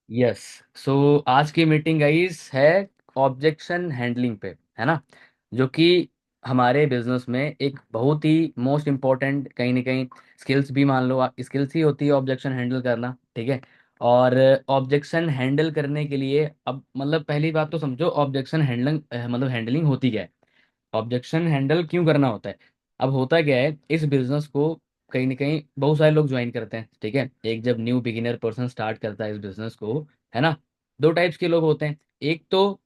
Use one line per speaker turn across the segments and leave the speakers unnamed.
Yes. सो आज की meeting guys है ऑब्जेक्शन हैंडलिंग पे, है ना। जो कि हमारे बिजनेस में एक बहुत ही मोस्ट इम्पोर्टेंट कहीं ना कहीं स्किल्स भी मान लो स्किल्स ही होती है ऑब्जेक्शन हैंडल करना, ठीक है। और ऑब्जेक्शन हैंडल करने के लिए अब मतलब पहली बात तो समझो ऑब्जेक्शन हैंडलिंग मतलब हैंडलिंग होती क्या है। ऑब्जेक्शन हैंडल क्यों करना होता है। अब होता क्या है, इस बिजनेस को कहीं ना कहीं बहुत सारे लोग ज्वाइन करते हैं, ठीक है। एक जब न्यू बिगिनर पर्सन स्टार्ट करता है इस बिजनेस को, है ना, दो टाइप्स के लोग होते हैं। एक तो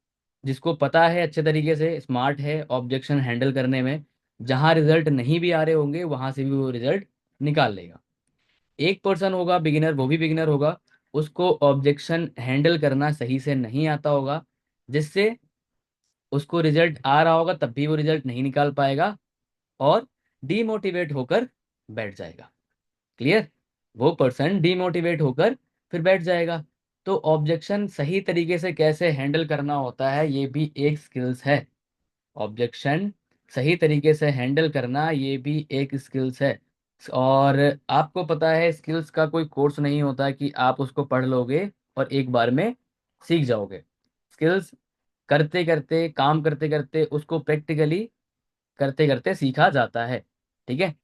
जिसको पता है अच्छे तरीके से, स्मार्ट है ऑब्जेक्शन हैंडल करने में, जहां रिजल्ट नहीं भी आ रहे होंगे वहां से भी वो रिजल्ट निकाल लेगा। एक पर्सन होगा बिगिनर, वो भी बिगिनर होगा, उसको ऑब्जेक्शन हैंडल करना सही से नहीं आता होगा, जिससे उसको रिजल्ट आ रहा होगा तब भी वो रिजल्ट नहीं निकाल पाएगा और डीमोटिवेट होकर बैठ जाएगा। क्लियर। वो पर्सन डीमोटिवेट होकर फिर बैठ जाएगा। तो ऑब्जेक्शन सही तरीके से कैसे हैंडल करना होता है ये भी एक स्किल्स है। ऑब्जेक्शन सही तरीके से हैंडल करना ये भी एक स्किल्स है। और आपको पता है स्किल्स का कोई कोर्स नहीं होता कि आप उसको पढ़ लोगे और एक बार में सीख जाओगे। स्किल्स करते करते, काम करते करते, उसको प्रैक्टिकली करते करते सीखा जाता है, ठीक है।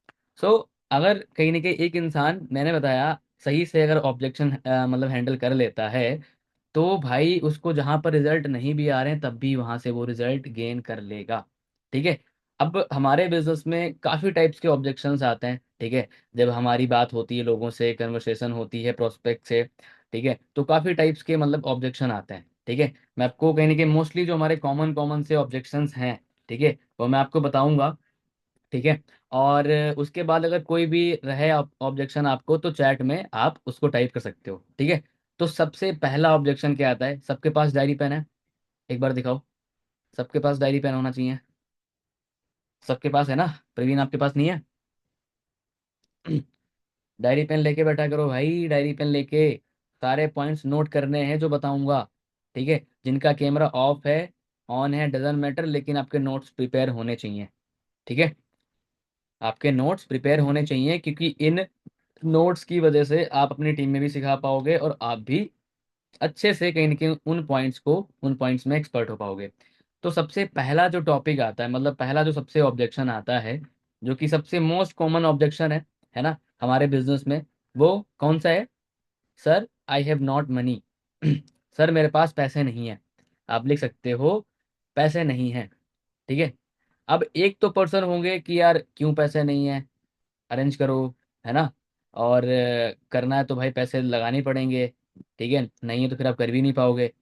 सो अगर कहीं ना कहीं एक इंसान, मैंने बताया, सही से अगर ऑब्जेक्शन मतलब हैंडल कर लेता है, तो भाई उसको जहां पर रिजल्ट नहीं भी आ रहे हैं तब भी वहां से वो रिजल्ट गेन कर लेगा, ठीक है। अब हमारे बिजनेस में काफी टाइप्स के ऑब्जेक्शंस आते हैं, ठीक है। जब हमारी बात होती है लोगों से, कन्वर्सेशन होती है प्रोस्पेक्ट से, ठीक है, तो काफी टाइप्स के मतलब ऑब्जेक्शन आते हैं, ठीक है। मैं आपको कहीं ना कहीं मोस्टली जो हमारे कॉमन कॉमन से ऑब्जेक्शंस हैं, ठीक है, वो मैं आपको बताऊंगा, ठीक है। और उसके बाद अगर कोई भी रहे ऑब्जेक्शन आपको, तो चैट में आप उसको टाइप कर सकते हो, ठीक है। तो सबसे पहला ऑब्जेक्शन क्या आता है, सबके पास डायरी पेन है, एक बार दिखाओ। सबके पास डायरी पेन होना चाहिए। सबके पास है ना। प्रवीण आपके पास नहीं है? डायरी पेन लेके बैठा करो भाई, डायरी पेन लेके सारे पॉइंट्स नोट करने हैं जो बताऊंगा, ठीक है। जिनका कैमरा ऑफ है, ऑन है, डजंट मैटर, लेकिन आपके नोट्स प्रिपेयर होने चाहिए, ठीक है। आपके नोट्स प्रिपेयर होने चाहिए क्योंकि इन नोट्स की वजह से आप अपनी टीम में भी सिखा पाओगे और आप भी अच्छे से कहीं ना कहीं उन पॉइंट्स में एक्सपर्ट हो पाओगे। तो सबसे पहला जो टॉपिक आता है, मतलब पहला जो सबसे ऑब्जेक्शन आता है, जो कि सबसे मोस्ट कॉमन ऑब्जेक्शन है ना, हमारे बिजनेस में, वो कौन सा है? Sir I have not money. Sir मेरे पास पैसे नहीं है। आप लिख सकते हो, पैसे नहीं है, ठीक है। अब एक तो पर्सन होंगे कि यार क्यों पैसे नहीं है, अरेंज करो, है ना। और करना है तो भाई पैसे लगाने ही पड़ेंगे, ठीक है, नहीं है तो फिर आप कर भी नहीं पाओगे।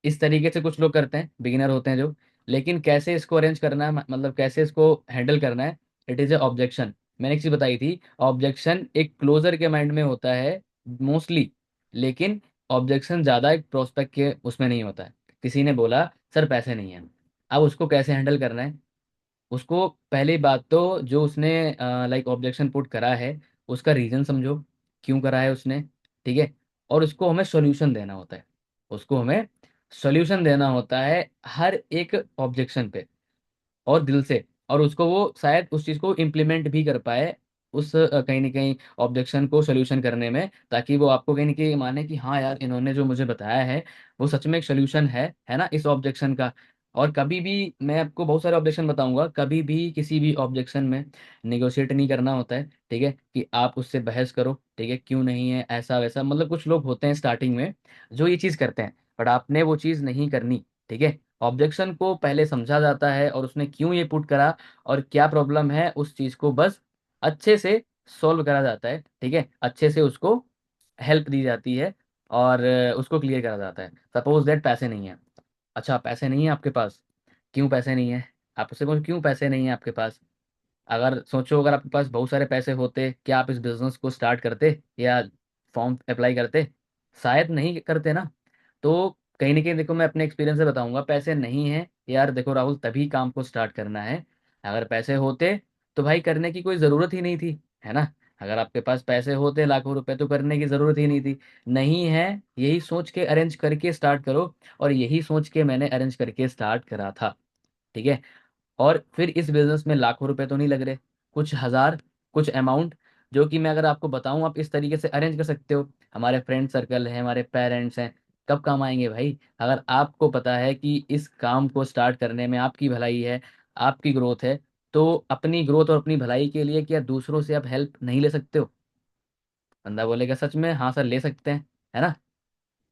इस तरीके से कुछ लोग करते हैं, बिगिनर होते हैं जो। लेकिन कैसे इसको अरेंज करना है, मतलब कैसे इसको हैंडल करना है, इट इज ए ऑब्जेक्शन। मैंने एक चीज बताई थी, ऑब्जेक्शन एक क्लोजर के माइंड में होता है मोस्टली, लेकिन ऑब्जेक्शन ज्यादा एक प्रोस्पेक्ट के उसमें नहीं होता है। किसी ने बोला सर पैसे नहीं है, अब उसको कैसे हैंडल करना है। उसको पहली बात तो जो उसने लाइक ऑब्जेक्शन पुट करा है, उसका रीजन समझो, क्यों करा है उसने, ठीक है। और उसको हमें सॉल्यूशन देना होता है। उसको हमें सॉल्यूशन देना होता है हर एक ऑब्जेक्शन पे, और दिल से। और उसको वो शायद उस चीज़ को इम्प्लीमेंट भी कर पाए, उस कहीं ना कहीं ऑब्जेक्शन को सोल्यूशन करने में, ताकि वो आपको कहीं ना कहीं माने कि हाँ यार इन्होंने जो मुझे बताया है वो सच में एक सोल्यूशन है ना, इस ऑब्जेक्शन का। और कभी भी मैं आपको बहुत सारे ऑब्जेक्शन बताऊंगा, कभी भी किसी भी ऑब्जेक्शन में निगोशिएट नहीं करना होता है, ठीक है, कि आप उससे बहस करो, ठीक है, क्यों नहीं है ऐसा वैसा। मतलब कुछ लोग होते हैं स्टार्टिंग में जो ये चीज़ करते हैं, बट आपने वो चीज़ नहीं करनी, ठीक है। ऑब्जेक्शन को पहले समझा जाता है और उसने क्यों ये पुट करा और क्या प्रॉब्लम है, उस चीज को बस अच्छे से सॉल्व करा जाता है, ठीक है, अच्छे से उसको हेल्प दी जाती है और उसको क्लियर करा जाता है। सपोज दैट पैसे नहीं है। अच्छा पैसे नहीं है आपके पास, क्यों पैसे नहीं है? आप उससे पूछो क्यों पैसे नहीं है आपके पास। अगर सोचो अगर आपके पास बहुत सारे पैसे होते, क्या आप इस बिजनेस को स्टार्ट करते या फॉर्म अप्लाई करते? शायद नहीं करते ना। तो कहीं ना कहीं देखो, मैं अपने एक्सपीरियंस से बताऊंगा, पैसे नहीं है यार, देखो राहुल, तभी काम को स्टार्ट करना है। अगर पैसे होते तो भाई करने की कोई ज़रूरत ही नहीं थी, है ना। अगर आपके पास पैसे होते लाखों रुपए, तो करने की ज़रूरत ही नहीं थी। नहीं है, यही सोच के अरेंज करके स्टार्ट करो। और यही सोच के मैंने अरेंज करके स्टार्ट करा था, ठीक है। और फिर इस बिजनेस में लाखों रुपए तो नहीं लग रहे, कुछ हजार, कुछ अमाउंट, जो कि मैं अगर आपको बताऊं आप इस तरीके से अरेंज कर सकते हो। हमारे फ्रेंड सर्कल है, हमारे पेरेंट्स हैं, कब काम आएंगे भाई? अगर आपको पता है कि इस काम को स्टार्ट करने में आपकी भलाई है, आपकी ग्रोथ है, तो अपनी ग्रोथ और अपनी भलाई के लिए क्या दूसरों से आप हेल्प नहीं ले सकते हो? बंदा बोलेगा सच में, हाँ सर ले सकते हैं, है ना?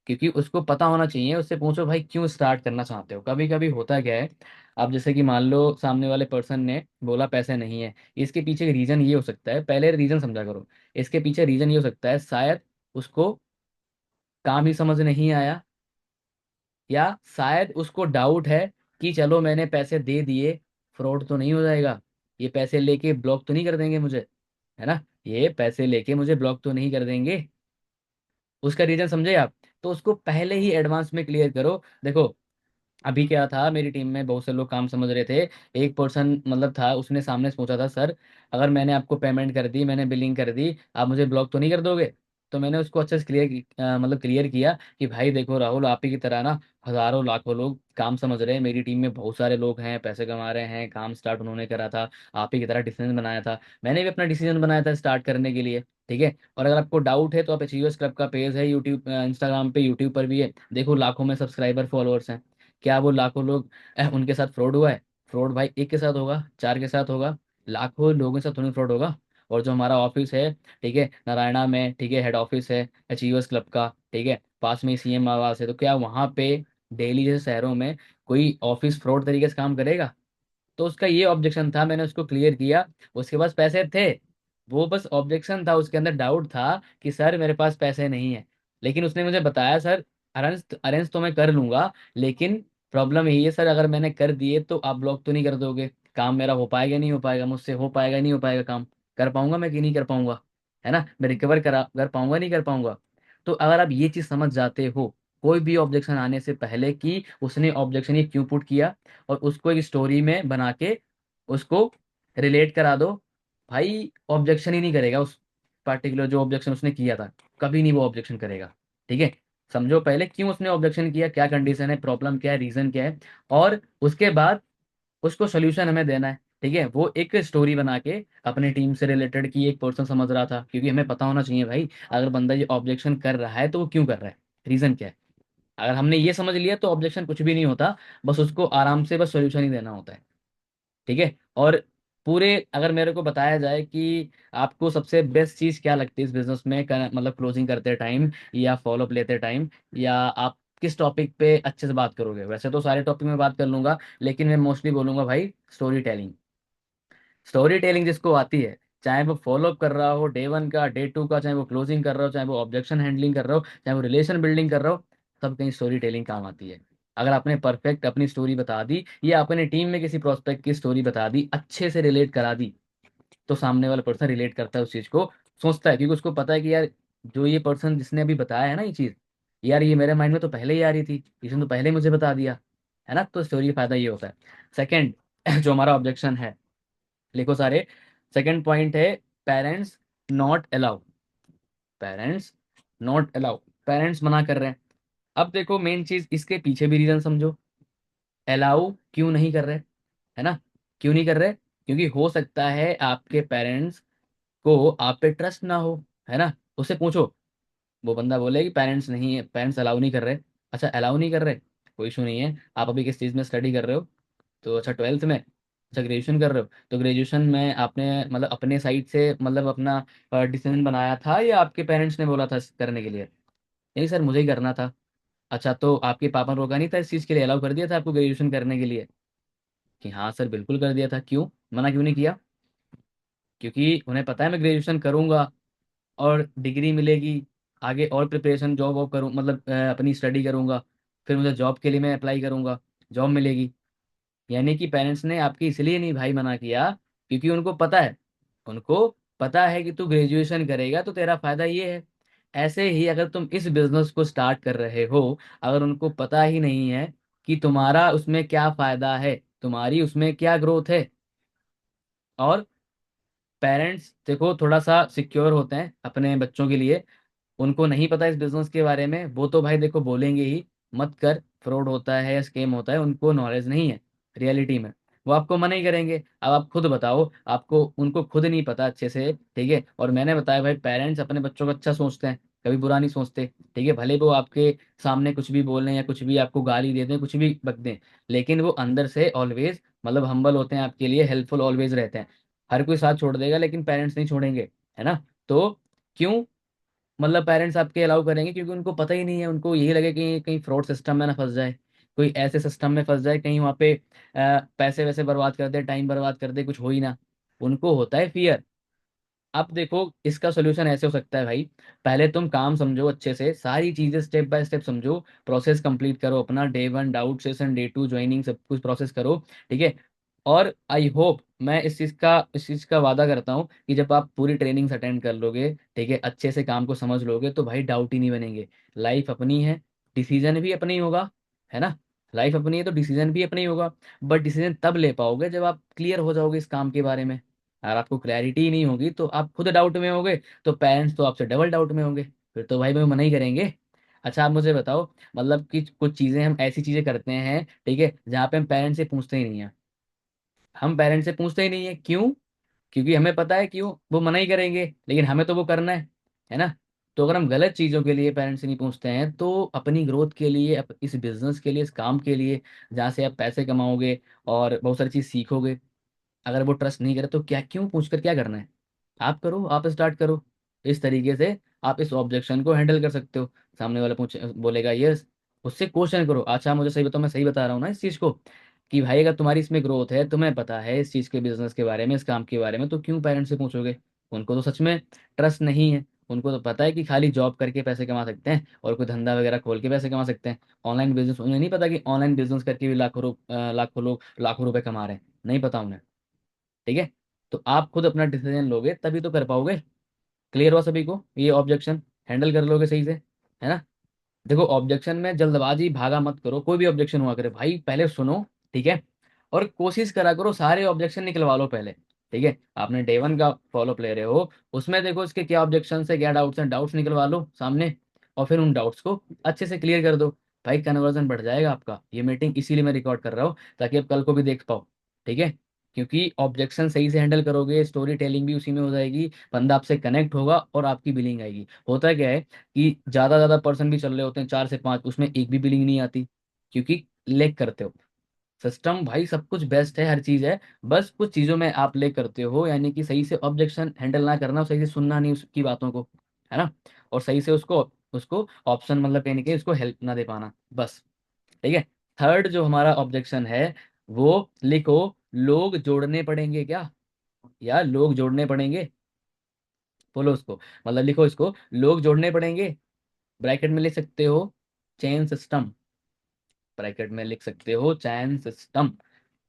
क्योंकि उसको पता होना चाहिए। उससे पूछो भाई क्यों स्टार्ट करना चाहते हो। कभी कभी होता क्या है, अब जैसे कि मान लो सामने वाले पर्सन ने बोला पैसे नहीं है, इसके पीछे रीजन ये हो सकता है, पहले रीजन समझा करो। इसके पीछे रीजन ये हो सकता है, शायद उसको काम ही समझ नहीं आया, या शायद उसको डाउट है कि चलो मैंने पैसे दे दिए, फ्रॉड तो नहीं हो जाएगा, ये पैसे लेके ब्लॉक तो नहीं कर देंगे मुझे, है ना? ये पैसे लेके मुझे ब्लॉक तो नहीं कर देंगे। उसका रीजन समझे आप? तो उसको पहले ही एडवांस में क्लियर करो। देखो, अभी क्या था, मेरी टीम में बहुत से लोग काम समझ रहे थे। एक पर्सन मतलब था, उसने सामने से पूछा था, सर अगर मैंने आपको पेमेंट कर दी, मैंने बिलिंग कर दी, आप मुझे ब्लॉक तो नहीं कर दोगे? तो मैंने उसको अच्छे से मतलब क्लियर किया कि भाई देखो राहुल, आप ही की तरह ना हजारों लाखों लोग काम समझ रहे हैं, मेरी टीम में बहुत सारे लोग हैं, पैसे कमा रहे हैं, काम स्टार्ट उन्होंने करा था, आप ही की तरह डिसीजन बनाया था, मैंने भी अपना डिसीजन बनाया था स्टार्ट करने के लिए। ठीक है, और अगर आपको डाउट है तो आप अचीवर्स क्लब का पेज है यूट्यूब, इंस्टाग्राम पे, यूट्यूब पर भी है, देखो लाखों में सब्सक्राइबर फॉलोअर्स हैं। क्या वो लाखों लोग उनके साथ फ्रॉड हुआ है? फ्रॉड भाई एक के साथ होगा, चार के साथ होगा, लाखों लोगों के साथ थोड़ी फ्रॉड होगा। और जो हमारा ऑफिस है, ठीक है, नारायणा में, ठीक है, हेड ऑफिस है अचीवर्स क्लब का, ठीक है, पास में ही सीएम आवास है, तो क्या वहाँ पे दिल्ली जैसे शहरों में कोई ऑफिस फ्रॉड तरीके से काम करेगा? तो उसका ये ऑब्जेक्शन था, मैंने उसको क्लियर किया। उसके पास पैसे थे, वो बस ऑब्जेक्शन था, उसके अंदर डाउट था कि सर मेरे पास पैसे नहीं है। लेकिन उसने मुझे बताया सर, अरेंज अरेंज तो मैं कर लूंगा, लेकिन प्रॉब्लम यही है सर, अगर मैंने कर दिए तो आप ब्लॉक तो नहीं कर दोगे? काम मेरा हो पाएगा नहीं हो पाएगा, मुझसे हो पाएगा नहीं हो पाएगा, काम कर पाऊंगा मैं कि नहीं कर पाऊंगा, है ना? मैं रिकवर करा कर पाऊंगा नहीं कर पाऊंगा? तो अगर आप ये चीज समझ जाते हो, कोई भी ऑब्जेक्शन आने से पहले कि उसने ऑब्जेक्शन ये क्यों पुट किया, और उसको एक स्टोरी में बना के उसको रिलेट करा दो, भाई ऑब्जेक्शन ही नहीं करेगा उस पार्टिकुलर जो ऑब्जेक्शन उसने किया था, कभी नहीं वो ऑब्जेक्शन करेगा। ठीक है, समझो पहले क्यों उसने ऑब्जेक्शन किया, क्या कंडीशन है, प्रॉब्लम क्या है, रीजन क्या है, और उसके बाद उसको सोल्यूशन हमें देना है। ठीक है, वो एक स्टोरी बना के अपने टीम से रिलेटेड की, एक पर्सन समझ रहा था, क्योंकि हमें पता होना चाहिए भाई, अगर बंदा ये ऑब्जेक्शन कर रहा है तो वो क्यों कर रहा है, रीजन क्या है। अगर हमने ये समझ लिया तो ऑब्जेक्शन कुछ भी नहीं होता, बस उसको आराम से बस सोल्यूशन ही देना होता है। ठीक है, और पूरे अगर मेरे को बताया जाए कि आपको सबसे बेस्ट चीज क्या लगती है इस बिजनेस में मतलब क्लोजिंग करते टाइम या फॉलोअप लेते टाइम, या आप किस टॉपिक पे अच्छे से बात करोगे? वैसे तो सारे टॉपिक में बात कर लूंगा, लेकिन मैं मोस्टली बोलूंगा भाई स्टोरी टेलिंग। स्टोरी टेलिंग जिसको आती है, चाहे वो फॉलोअप कर रहा हो डे वन का, डे टू का, चाहे वो क्लोजिंग कर रहा हो, चाहे वो ऑब्जेक्शन हैंडलिंग कर रहा हो, चाहे वो रिलेशन बिल्डिंग कर रहा हो, सब कहीं स्टोरी टेलिंग काम आती है। अगर आपने परफेक्ट अपनी स्टोरी बता दी, या अपने टीम में किसी प्रोस्पेक्ट की स्टोरी बता दी, अच्छे से रिलेट करा दी, तो सामने वाला पर्सन रिलेट करता है उस चीज को, सोचता है, क्योंकि उसको पता है कि यार जो ये पर्सन जिसने अभी बताया है ना ये चीज, यार ये मेरे माइंड में तो पहले ही आ रही थी, इसने तो पहले ही मुझे बता दिया, है ना? तो स्टोरी का फायदा ये होता है। सेकंड जो हमारा ऑब्जेक्शन है, लिखो सारे। सेकंड पॉइंट है, parents not allow. Parents not allow, parents मना कर रहे हैं। अब देखो मेन चीज, इसके पीछे भी रीजन समझो, अलाउ क्यों नहीं कर रहे, है ना? क्यों नहीं कर रहे? क्योंकि हो सकता है आपके पेरेंट्स को आप पे ट्रस्ट ना हो, है ना? उससे पूछो, वो बंदा बोले कि पेरेंट्स नहीं है, पेरेंट्स अलाउ नहीं कर रहे। अच्छा अलाउ नहीं कर रहे, कोई इशू नहीं है। आप अभी किस चीज़ में स्टडी कर रहे हो? तो अच्छा ट्वेल्थ में, अच्छा ग्रेजुएशन कर रहे हो, तो ग्रेजुएशन में आपने मतलब अपने साइड से मतलब अपना डिसीजन बनाया था, या आपके पेरेंट्स ने बोला था करने के लिए? नहीं सर मुझे ही करना था। अच्छा तो आपके पापा ने रोका नहीं था इस चीज़ के लिए, अलाउ कर दिया था आपको ग्रेजुएशन करने के लिए? कि हाँ सर बिल्कुल कर दिया था। क्यों मना क्यों नहीं किया? क्योंकि उन्हें पता है मैं ग्रेजुएशन करूंगा और डिग्री मिलेगी, आगे और प्रिपरेशन जॉब वॉब करूँ, मतलब अपनी स्टडी करूंगा, फिर मुझे जॉब के लिए मैं अप्लाई करूंगा, जॉब मिलेगी। यानी कि पेरेंट्स ने आपकी इसलिए नहीं भाई मना किया, क्योंकि उनको पता है, उनको पता है कि तू ग्रेजुएशन करेगा तो तेरा फायदा ये है। ऐसे ही अगर तुम इस बिजनेस को स्टार्ट कर रहे हो, अगर उनको पता ही नहीं है कि तुम्हारा उसमें क्या फायदा है, तुम्हारी उसमें क्या ग्रोथ है, और पेरेंट्स देखो थोड़ा सा सिक्योर होते हैं अपने बच्चों के लिए, उनको नहीं पता इस बिजनेस के बारे में, वो तो भाई देखो बोलेंगे ही मत कर, फ्रॉड होता है या स्कैम होता है, उनको नॉलेज नहीं है रियलिटी में, वो आपको मना ही करेंगे। अब आप खुद बताओ, आपको उनको खुद नहीं पता अच्छे से, ठीक है, और मैंने बताया भाई पेरेंट्स अपने बच्चों को अच्छा सोचते हैं, कभी बुरा नहीं सोचते। ठीक है, भले वो आपके सामने कुछ भी बोलें या कुछ भी आपको गाली दे दें, कुछ भी बक दें, लेकिन वो अंदर से ऑलवेज मतलब हम्बल होते हैं आपके लिए, हेल्पफुल ऑलवेज रहते हैं। हर कोई साथ छोड़ देगा लेकिन पेरेंट्स नहीं छोड़ेंगे, है ना। तो क्यों, मतलब पेरेंट्स आपके अलाउ करेंगे क्योंकि उनको पता ही नहीं है, उनको यही लगे कि कहीं फ्रॉड सिस्टम में ना फंस जाए, कोई ऐसे सिस्टम में फंस जाए कहीं वहाँ पे पैसे वैसे बर्बाद कर दे, टाइम बर्बाद कर दे, कुछ हो ही ना। उनको होता है फियर। अब देखो इसका सोल्यूशन ऐसे हो सकता है भाई, पहले तुम काम समझो अच्छे से, सारी चीजें स्टेप बाय स्टेप समझो, प्रोसेस कंप्लीट करो अपना, day one doubt session, day two joining, सब कुछ प्रोसेस करो। ठीक है। और आई होप, मैं इस चीज का वादा करता हूँ कि जब आप पूरी ट्रेनिंग्स अटेंड कर लोगे, ठीक है, अच्छे से काम को समझ लोगे, तो भाई डाउट ही नहीं बनेंगे। लाइफ अपनी है, डिसीजन भी अपना ही होगा, है ना। लाइफ अपनी है तो डिसीजन भी अपना ही होगा। बट डिसीजन तब ले पाओगे जब आप क्लियर हो जाओगे इस काम के बारे में। अगर आपको क्लैरिटी ही नहीं होगी तो आप खुद डाउट में होगे, तो पेरेंट्स तो आपसे डबल डाउट में होंगे, फिर तो भाई वो मना ही करेंगे। अच्छा आप मुझे बताओ, मतलब कि कुछ चीज़ें हम ऐसी चीज़ें करते हैं, ठीक है, जहाँ पे हम पेरेंट्स से पूछते ही नहीं है। हम पेरेंट्स से पूछते ही नहीं है, क्यों? क्योंकि हमें पता है क्यों, वो मना ही करेंगे, लेकिन हमें तो वो करना है ना। तो अगर हम गलत चीज़ों के लिए पेरेंट्स से नहीं पूछते हैं, तो अपनी ग्रोथ के लिए, इस बिजनेस के लिए, इस काम के लिए, जहाँ से आप पैसे कमाओगे और बहुत सारी चीज़ सीखोगे, अगर वो ट्रस्ट नहीं करे तो क्या, क्यों पूछ कर क्या करना है? आप करो, आप स्टार्ट करो। इस तरीके से आप इस ऑब्जेक्शन को हैंडल कर सकते हो। सामने वाला पूछ बोलेगा यस, उससे क्वेश्चन करो, अच्छा मुझे सही बताओ, मैं सही बता रहा हूँ ना इस चीज़ को, कि भाई अगर तुम्हारी इसमें ग्रोथ है, तुम्हें पता है इस चीज़ के, बिजनेस के बारे में, इस काम के बारे में, तो क्यों पेरेंट्स से पूछोगे? उनको तो सच में ट्रस्ट नहीं है। उनको तो पता है कि खाली जॉब करके पैसे कमा सकते हैं और कोई धंधा वगैरह खोल के पैसे कमा सकते हैं। ऑनलाइन बिजनेस, उन्हें नहीं पता कि ऑनलाइन बिजनेस करके भी लाखों लोग लाखों रुपए कमा रहे हैं, नहीं पता उन्हें। ठीक है। तो आप खुद अपना डिसीजन लोगे तभी तो कर पाओगे। क्लियर हुआ सभी को? ये ऑब्जेक्शन हैंडल कर लोगे सही से, है ना। देखो ऑब्जेक्शन में जल्दबाजी भागा मत करो, कोई भी ऑब्जेक्शन हुआ करे भाई पहले सुनो, ठीक है, और कोशिश करा करो सारे ऑब्जेक्शन निकलवा लो पहले। ठीक है, आपने डे वन का फॉलोअप ले रहे हो, उसमें देखो इसके क्या ऑब्जेक्शन है, क्या डाउट्स हैं, डाउट्स निकलवा लो सामने, और फिर उन डाउट्स को अच्छे से क्लियर कर दो। भाई कन्वर्जन बढ़ जाएगा आपका। ये मीटिंग इसीलिए मैं रिकॉर्ड कर रहा हूँ ताकि आप कल को भी देख पाओ। ठीक है, क्योंकि ऑब्जेक्शन सही से हैंडल करोगे, स्टोरी टेलिंग भी उसी में हो जाएगी, बंदा आपसे कनेक्ट होगा और आपकी बिलिंग आएगी। होता क्या है कि ज्यादा ज्यादा पर्सन भी चल रहे होते हैं, 4 से 5, उसमें एक भी बिलिंग नहीं आती, क्योंकि लेग करते हो। सिस्टम भाई सब कुछ बेस्ट है, हर चीज है, बस कुछ चीजों में आप लेग करते हो, यानी कि सही से ऑब्जेक्शन हैंडल ना करना, सही से सुनना नहीं उसकी बातों को, है ना, और सही से उसको उसको ऑप्शन, मतलब कहने के उसको हेल्प ना दे पाना, बस। ठीक है। थर्ड जो हमारा ऑब्जेक्शन है, वो लिखो, लोग जोड़ने पड़ेंगे क्या, या लोग जोड़ने पड़ेंगे, बोलो उसको, मतलब लिखो इसको, लोग जोड़ने पड़ेंगे। ब्रैकेट में लिख सकते हो चेन सिस्टम, ब्रैकेट में लिख सकते हो चैन सिस्टम,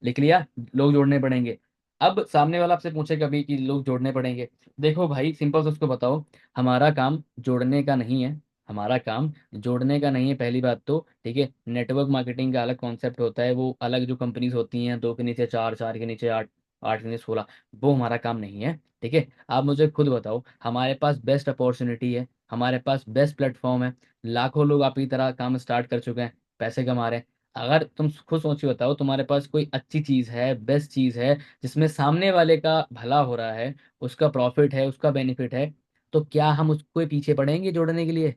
लिख लिया, लोग जोड़ने पड़ेंगे। अब सामने वाला आपसे पूछे कभी कि लोग जोड़ने पड़ेंगे, देखो भाई सिंपल से उसको बताओ, हमारा काम जोड़ने का नहीं है, हमारा काम जोड़ने का नहीं है, पहली बात तो। ठीक है, नेटवर्क मार्केटिंग का अलग कॉन्सेप्ट होता है, वो अलग जो कंपनीज होती हैं, 2 के नीचे 4, 4 के नीचे 8, 8 के नीचे 16, वो हमारा काम नहीं है। ठीक है, आप मुझे खुद बताओ, हमारे पास बेस्ट अपॉर्चुनिटी है, हमारे पास बेस्ट प्लेटफॉर्म है, लाखों लोग आपकी तरह काम स्टार्ट कर चुके हैं, पैसे कमा रहे हैं। अगर तुम खुद सोच के बताओ, तुम्हारे पास कोई अच्छी चीज है, बेस्ट चीज है, जिसमें सामने वाले का भला हो रहा है, उसका प्रॉफिट है, उसका बेनिफिट है, तो क्या हम उसको पीछे पड़ेंगे जोड़ने के लिए?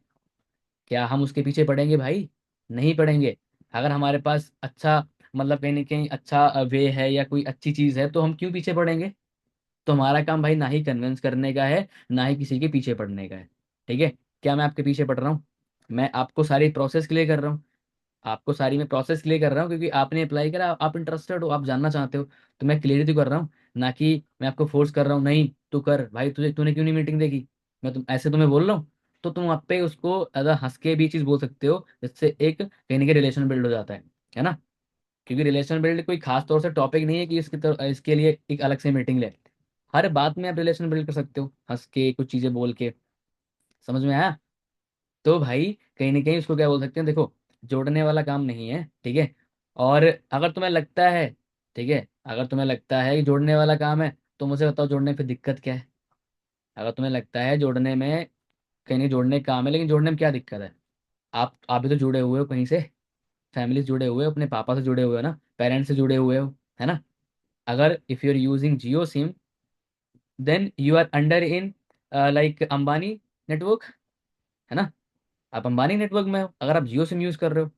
क्या हम उसके पीछे पड़ेंगे भाई? नहीं पड़ेंगे। अगर हमारे पास अच्छा, मतलब कहीं ना कहीं अच्छा वे है या कोई अच्छी चीज है, तो हम क्यों पीछे पड़ेंगे? तो हमारा काम भाई ना ही कन्विंस करने का है, ना ही किसी के पीछे पड़ने का है। ठीक है। क्या मैं आपके पीछे पड़ रहा हूँ? मैं आपको सारी प्रोसेस क्लियर कर रहा हूँ, आपको सारी मैं प्रोसेस क्लियर कर रहा हूँ, क्योंकि आपने अप्लाई करा, आप इंटरेस्टेड हो, आप जानना चाहते हो, तो मैं क्लियरिटी कर रहा हूँ, ना कि मैं आपको फोर्स कर रहा हूँ, नहीं तू कर भाई, तूने क्यों नहीं मीटिंग देखी, मैं तुम ऐसे तुम्हें बोल रहा हूँ। तो तुम आप पे उसको अगर हंस के भी चीज़ बोल सकते हो, जिससे एक कहीं ना कहीं रिलेशन बिल्ड हो जाता है ना। क्योंकि रिलेशन बिल्ड कोई खास तौर से टॉपिक नहीं है कि इसके लिए एक अलग से मीटिंग ले। हर बात में आप रिलेशन बिल्ड कर सकते हो, हंस के, कुछ चीज़ें बोल के। समझ में आया? तो भाई कहीं ना कहीं उसको क्या बोल सकते हैं, देखो, जोड़ने वाला काम नहीं है। ठीक है। और अगर तुम्हें लगता है, ठीक है, अगर तुम्हें लगता है कि जोड़ने वाला काम है, तो मुझे बताओ जोड़ने में फिर दिक्कत क्या है? अगर तुम्हें लगता है जोड़ने में, कहीं नहीं जोड़ने का काम है, लेकिन जोड़ने में क्या दिक्कत है? आप भी तो जुड़े हुए हो कहीं से, फैमिली से जुड़े हुए हो, अपने पापा से जुड़े हुए हो ना, पेरेंट्स से जुड़े हुए हो, है ना। अगर if you are using Jio SIM, then you are under in like Ambani network, है ना। आप अंबानी नेटवर्क में हो, अगर आप जियो सिम यूज़ कर रहे हो,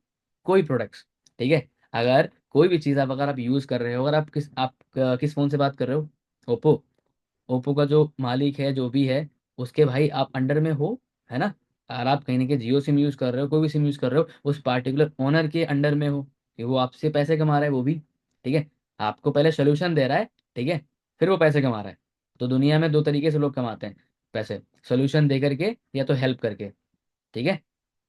कोई प्रोडक्ट्स, ठीक है, अगर कोई भी चीज़ आप अगर आप यूज़ कर रहे हो, अगर आप किस फ़ोन से बात कर रहे हो, ओप्पो, ओप्पो का जो मालिक है जो भी है, उसके भाई आप अंडर में हो, है ना। अगर आप कहीं ना कहीं जियो सिम यूज़ कर रहे हो, कोई भी सिम यूज़ कर रहे हो, उस पार्टिकुलर ओनर के अंडर में हो, कि वो आपसे पैसे कमा रहा है वो भी, ठीक है, आपको पहले सोल्यूशन दे रहा है, ठीक है, फिर वो पैसे कमा रहा है। तो दुनिया में दो तरीके से लोग कमाते हैं पैसे, सोल्यूशन दे करके या तो हेल्प करके, ठीक है।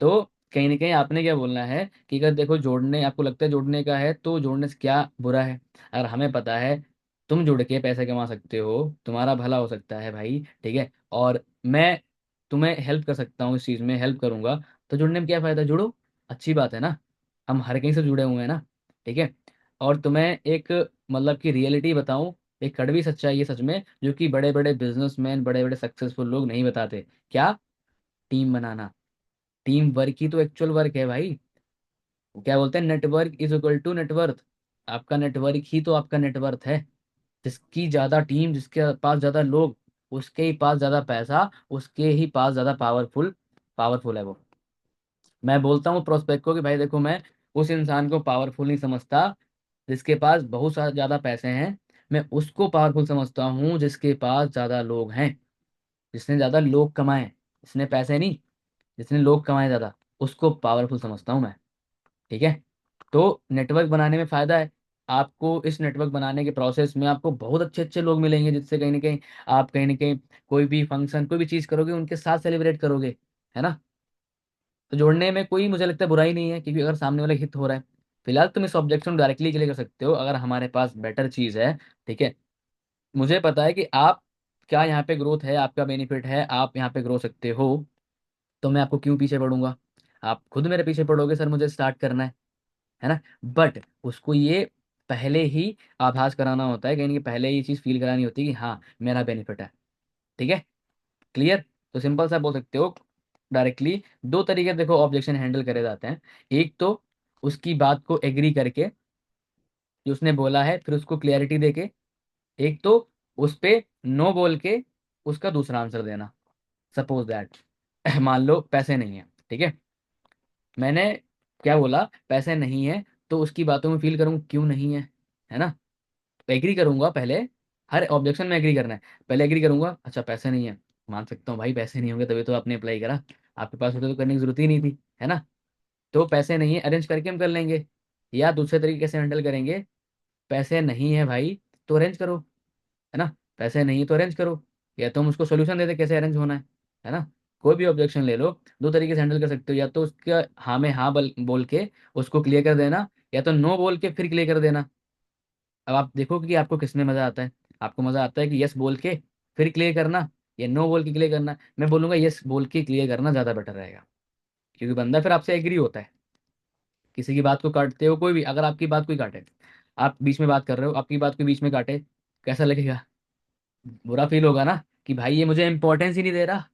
तो कहीं ना कहीं आपने क्या बोलना है कि अगर देखो जोड़ने आपको लगता है जोड़ने का है तो जोड़ने से क्या बुरा है, अगर हमें पता है तुम जुड़ के पैसे कमा सकते हो, तुम्हारा भला हो सकता है भाई, ठीक है, और मैं तुम्हें हेल्प कर सकता हूँ, इस चीज़ में हेल्प करूंगा, तो जुड़ने में क्या फ़ायदा, जुड़ो, अच्छी बात है ना। हम हर कहीं से जुड़े हुए हैं ना, ठीक है। और तुम्हें एक मतलब की रियलिटी बताऊं, एक कड़वी सच्चाई है सच में, जो कि बड़े बड़े बिजनेसमैन, बड़े बड़े सक्सेसफुल लोग नहीं बताते, क्या, टीम बनाना। टीम वर्क ही तो एक्चुअल वर्क है भाई। क्या बोलते हैं, network is equal to net worth. आपका नेटवर्क ही तो आपका नेटवर्थ है। जिसकी ज्यादा टीम, जिसके पास ज्यादा लोग, उसके ही पास ज्यादा पैसा, उसके ही पास ज्यादा पावरफुल, पावरफुल है वो। मैं बोलता हूँ प्रोस्पेक्ट को कि भाई देखो, मैं उस इंसान को पावरफुल नहीं समझता जिसके पास बहुत सारे ज्यादा पैसे हैं, मैं उसको पावरफुल समझता हूँ जिसके पास ज्यादा लोग हैं, जिसने ज्यादा लोग कमाए, जिसने पैसे नहीं, जिसने लोग कमाए ज्यादा, उसको पावरफुल समझता हूँ मैं, ठीक है। तो नेटवर्क बनाने में फायदा है, आपको इस नेटवर्क बनाने के प्रोसेस में आपको बहुत अच्छे अच्छे लोग मिलेंगे, जिससे कहीं ना कहीं आप कहीं ना कहीं कोई भी फंक्शन, कोई भी चीज़ करोगे उनके साथ सेलिब्रेट करोगे, है ना। तो जोड़ने में कोई मुझे लगता है बुराई नहीं है, क्योंकि अगर सामने वाला हित हो रहा है, फिलहाल तुम इस ऑब्जेक्शन डायरेक्टली के लिए कर सकते हो अगर हमारे पास बेटर चीज़ है, ठीक है। मुझे पता है कि आप क्या यहाँ पे ग्रोथ है, आपका बेनिफिट है, आप यहाँ पे ग्रो सकते हो, तो मैं आपको क्यों पीछे पड़ूंगा। आप खुद मेरे पीछे पड़ोगे, सर मुझे स्टार्ट करना है ना। बट उसको ये पहले ही आभास कराना होता है, कहीं ना कहीं पहले ये चीज़ फील करानी होती है कि हाँ मेरा बेनिफिट है, ठीक है, क्लियर। तो सिंपल सा बोल सकते हो डायरेक्टली, दो तरीके देखो ऑब्जेक्शन हैंडल करे जाते हैं। एक तो उसकी बात को एग्री करके, जो उसने बोला है फिर उसको क्लियरिटी देके, एक तो उस पे नो बोल के उसका दूसरा आंसर देना। सपोज दैट मान लो पैसे नहीं है, ठीक है, मैंने क्या बोला, पैसे नहीं है, तो उसकी बातों में फील करूँ क्यों नहीं है ना। एग्री करूंगा पहले, हर ऑब्जेक्शन में एग्री करना है, पहले एग्री करूंगा, अच्छा पैसे नहीं है, मान सकता हूँ भाई पैसे नहीं होंगे तभी तो आपने अप्लाई करा, आपके पास होते तो करने की जरूरत ही नहीं थी, है ना। तो पैसे नहीं है, अरेंज करके हम कर लेंगे, या दूसरे तरीके से हैंडल करेंगे, पैसे नहीं है भाई तो अरेंज करो, है ना, पैसे नहीं तो अरेंज करो, या तुम उसको सोल्यूशन दे दे कैसे अरेंज होना है ना। कोई भी ऑब्जेक्शन ले लो, दो तरीके से हैंडल कर सकते हो, या तो उसका हाँ में हाँ बोल के उसको क्लियर कर देना, या तो नो बोल के फिर क्लियर कर देना। अब आप देखो कि आपको किसमें मजा आता है, आपको मजा आता है कि यस बोल के फिर क्लियर करना, या नो बोल के क्लियर करना। मैं बोलूंगा यस बोल के क्लियर करना ज्यादा बेटर रहेगा, क्योंकि बंदा फिर आपसे एग्री होता है। किसी की बात को काटते हो, कोई भी अगर आपकी बात कोई काटे, आप बीच में बात कर रहे हो, आपकी बात को बीच में काटे, कैसा लगेगा, बुरा फील होगा ना, कि भाई ये मुझे इंपॉर्टेंस ही नहीं दे रहा,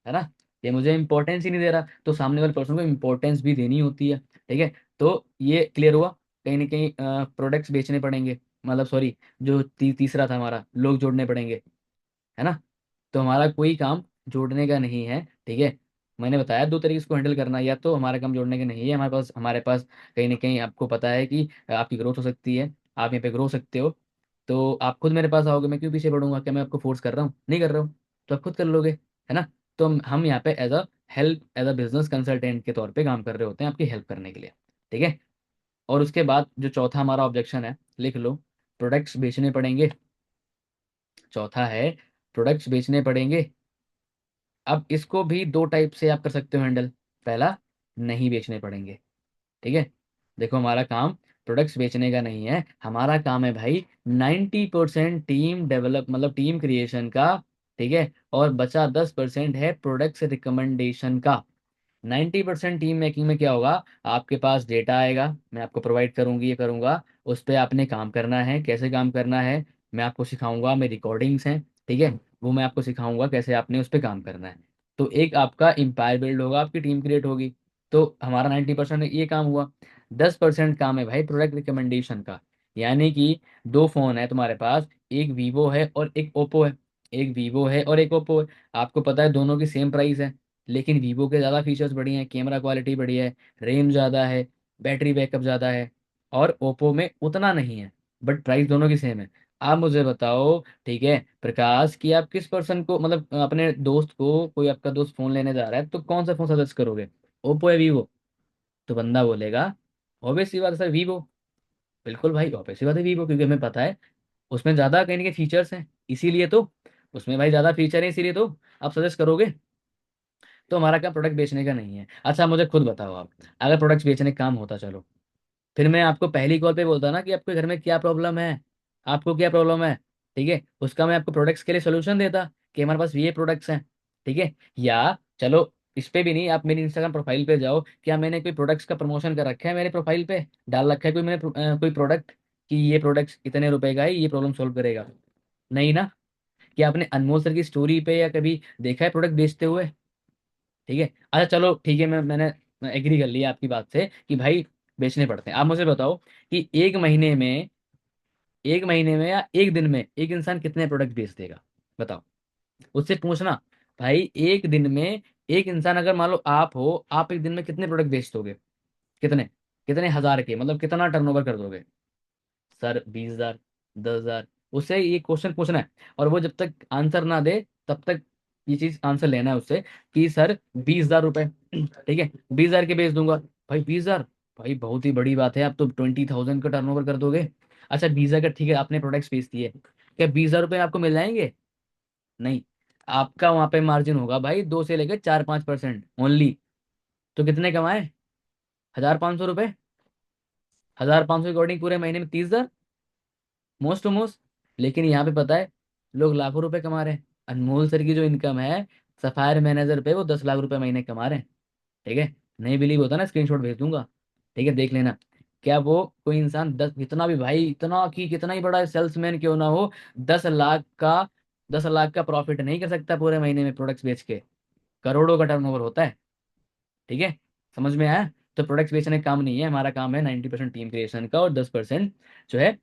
है ना, ये मुझे इंपॉर्टेंस ही नहीं दे रहा। तो सामने वाले पर्सन को इंपॉर्टेंस भी देनी होती है, ठीक है। तो ये क्लियर हुआ, कहीं ना कहीं प्रोडक्ट्स बेचने पड़ेंगे, मतलब सॉरी, जो तीसरा था हमारा, लोग जोड़ने पड़ेंगे, है ना। तो हमारा कोई काम जोड़ने का नहीं है, ठीक है। मैंने बताया दो तरीके इसको हैंडल करना, या तो हमारा काम जोड़ने का नहीं है, हमारे पास कहीं ना कहीं आपको पता है कि आपकी ग्रोथ हो सकती है, आप यहाँ पे ग्रो सकते हो, तो आप खुद मेरे पास आओगे, मैं क्यों पीछे पड़ूंगा, क्या मैं आपको फोर्स कर रहा हूँ, नहीं कर रहा हूँ, तो आप खुद कर लोगे, है ना। तो हम यहाँ पे एज अ बिजनेस कंसल्टेंट के तौर पे काम कर रहे होते हैं, आपकी हेल्प करने के लिए, ठीक है। और उसके बाद जो चौथा हमारा ऑब्जेक्शन है, लिख लो, प्रोडक्ट्स बेचने पड़ेंगे। चौथा है प्रोडक्ट्स बेचने पड़ेंगे। अब इसको भी दो टाइप से आप कर सकते हो हैंडल। पहला, नहीं बेचने पड़ेंगे, ठीक है। देखो हमारा काम प्रोडक्ट्स बेचने का नहीं है, हमारा काम है भाई 90% टीम डेवलप, मतलब टीम क्रिएशन का, ठीक है, और बचा 10% है प्रोडक्ट्स रिकमेंडेशन का। 90% टीम मेकिंग में क्या होगा, आपके पास डेटा आएगा, मैं आपको प्रोवाइड करूंगी, ये करूंगा, उस पर आपने काम करना है, कैसे काम करना है मैं आपको सिखाऊंगा, मेरी रिकॉर्डिंग्स हैं, ठीक है, वो मैं आपको सिखाऊंगा कैसे आपने उस पर काम करना है। तो एक आपका एम्पायर बिल्ड होगा, आपकी टीम क्रिएट होगी। तो हमारा 90% ये काम हुआ। 10% काम है भाई प्रोडक्ट रिकमेंडेशन का, यानी कि दो फोन है तुम्हारे पास, एक वीवो है और एक ओप्पो है, एक वीवो है और एक ओप्पो है, आपको पता है दोनों की सेम प्राइस है, लेकिन वीवो के ज़्यादा फीचर्स बढ़िया हैं, कैमरा क्वालिटी बढ़िया है, रैम ज़्यादा है, बैटरी बैकअप ज़्यादा है, और ओप्पो में उतना नहीं है, बट प्राइस दोनों की सेम है। आप मुझे बताओ, ठीक है प्रकाश, कि आप किस पर्सन को, मतलब अपने दोस्त को, कोई आपका दोस्त फ़ोन लेने जा रहा है तो कौन सा फ़ोन सजेस्ट करोगे, ओप्पो या वीवो? तो बंदा बोलेगा ऑब्वियस सी बात है सर वीवो। बिल्कुल भाई, ऑब्वियस सी बात है वीवो, क्योंकि हमें पता है उसमें ज़्यादा कहने के फीचर्स हैं, इसीलिए तो। उसमें भाई ज़्यादा फीचर है, इसीलिए तो आप सजेस्ट करोगे। तो हमारा काम प्रोडक्ट बेचने का नहीं है। अच्छा मुझे खुद बताओ आप, अगर प्रोडक्ट्स बेचने का काम होता, चलो, फिर मैं आपको पहली कॉल पे बोलता ना कि आपके घर में क्या प्रॉब्लम है, आपको क्या प्रॉब्लम है, ठीक है, उसका मैं आपको प्रोडक्ट्स के लिए सोल्यूशन देता कि हमारे पास ये प्रोडक्ट्स हैं, ठीक है। या चलो, इस पे भी नहीं, आप मेरी इंस्टाग्राम प्रोफाइल पे जाओ, क्या मैंने कोई प्रोडक्ट्स का प्रमोशन कर रखा है मेरे प्रोफाइल पे, डाल रखा है कोई मैंने कोई प्रोडक्ट कि ये प्रोडक्ट्स इतने रुपए का है, ये प्रॉब्लम सॉल्व करेगा? नहीं ना। क्या आपने अनमोल सर की स्टोरी पे या कभी देखा है प्रोडक्ट बेचते हुए? ठीक है, अच्छा चलो ठीक है, मैंने एग्री कर लिया आपकी बात से कि भाई बेचने पड़ते हैं। आप मुझे बताओ कि एक महीने में या एक दिन में एक इंसान कितने प्रोडक्ट बेच देगा, बताओ। उससे पूछना, भाई एक दिन में एक इंसान, अगर मान लो आप हो, आप एक दिन में कितने प्रोडक्ट बेच दोगे? कितने, कितने हजार के, मतलब कितना टर्नओवर कर दोगे? सर 20,000, 10,000। उससे ये क्वेश्चन पूछना है, और वो जब तक आंसर ना दे तब तक ये चीज आंसर लेना है उससे कि सर 20,000 रुपए, ठीक है 20,000 के बेच दूंगा। भाई 20,000, भाई बहुत ही बड़ी बात है, आप तो 20,000 का टर्नओवर कर दोगे। अच्छा 20,000 का, ठीक है आपने प्रोडक्ट्स बेच दिए, क्या 20,000 रुपये आपको मिल जाएंगे? नहीं, आपका वहां पे मार्जिन होगा भाई 2 से लेकर 4-5% ओनली। तो कितने कमाए? 1,500 रुपये। 1,500 के अकॉर्डिंग पूरे महीने में 30,000, मोस्ट टू मोस्ट। लेकिन यहाँ पे पता है, लोग लाखों रुपए कमा रहे हैं। अनमोल सर की जो इनकम है सफायर मैनेजर पे, वो 10 लाख रुपए महीने कमा रहे हैं, ठीक है। नहीं बिलीव होता ना, स्क्रीनशॉट भेज दूंगा, ठीक है देख लेना। क्या वो कोई इंसान, 10, कितना भी भाई, इतना की कितना ही बड़ा सेल्समैन क्यों ना हो, 10 लाख का प्रॉफिट नहीं कर सकता पूरे महीने में प्रोडक्ट्स बेच के? करोड़ों का टर्नओवर होता है, ठीक है। समझ में आया? तो प्रोडक्ट्स बेचने का काम नहीं है हमारा, काम है 90% टीम क्रिएशन का, और 10% जो है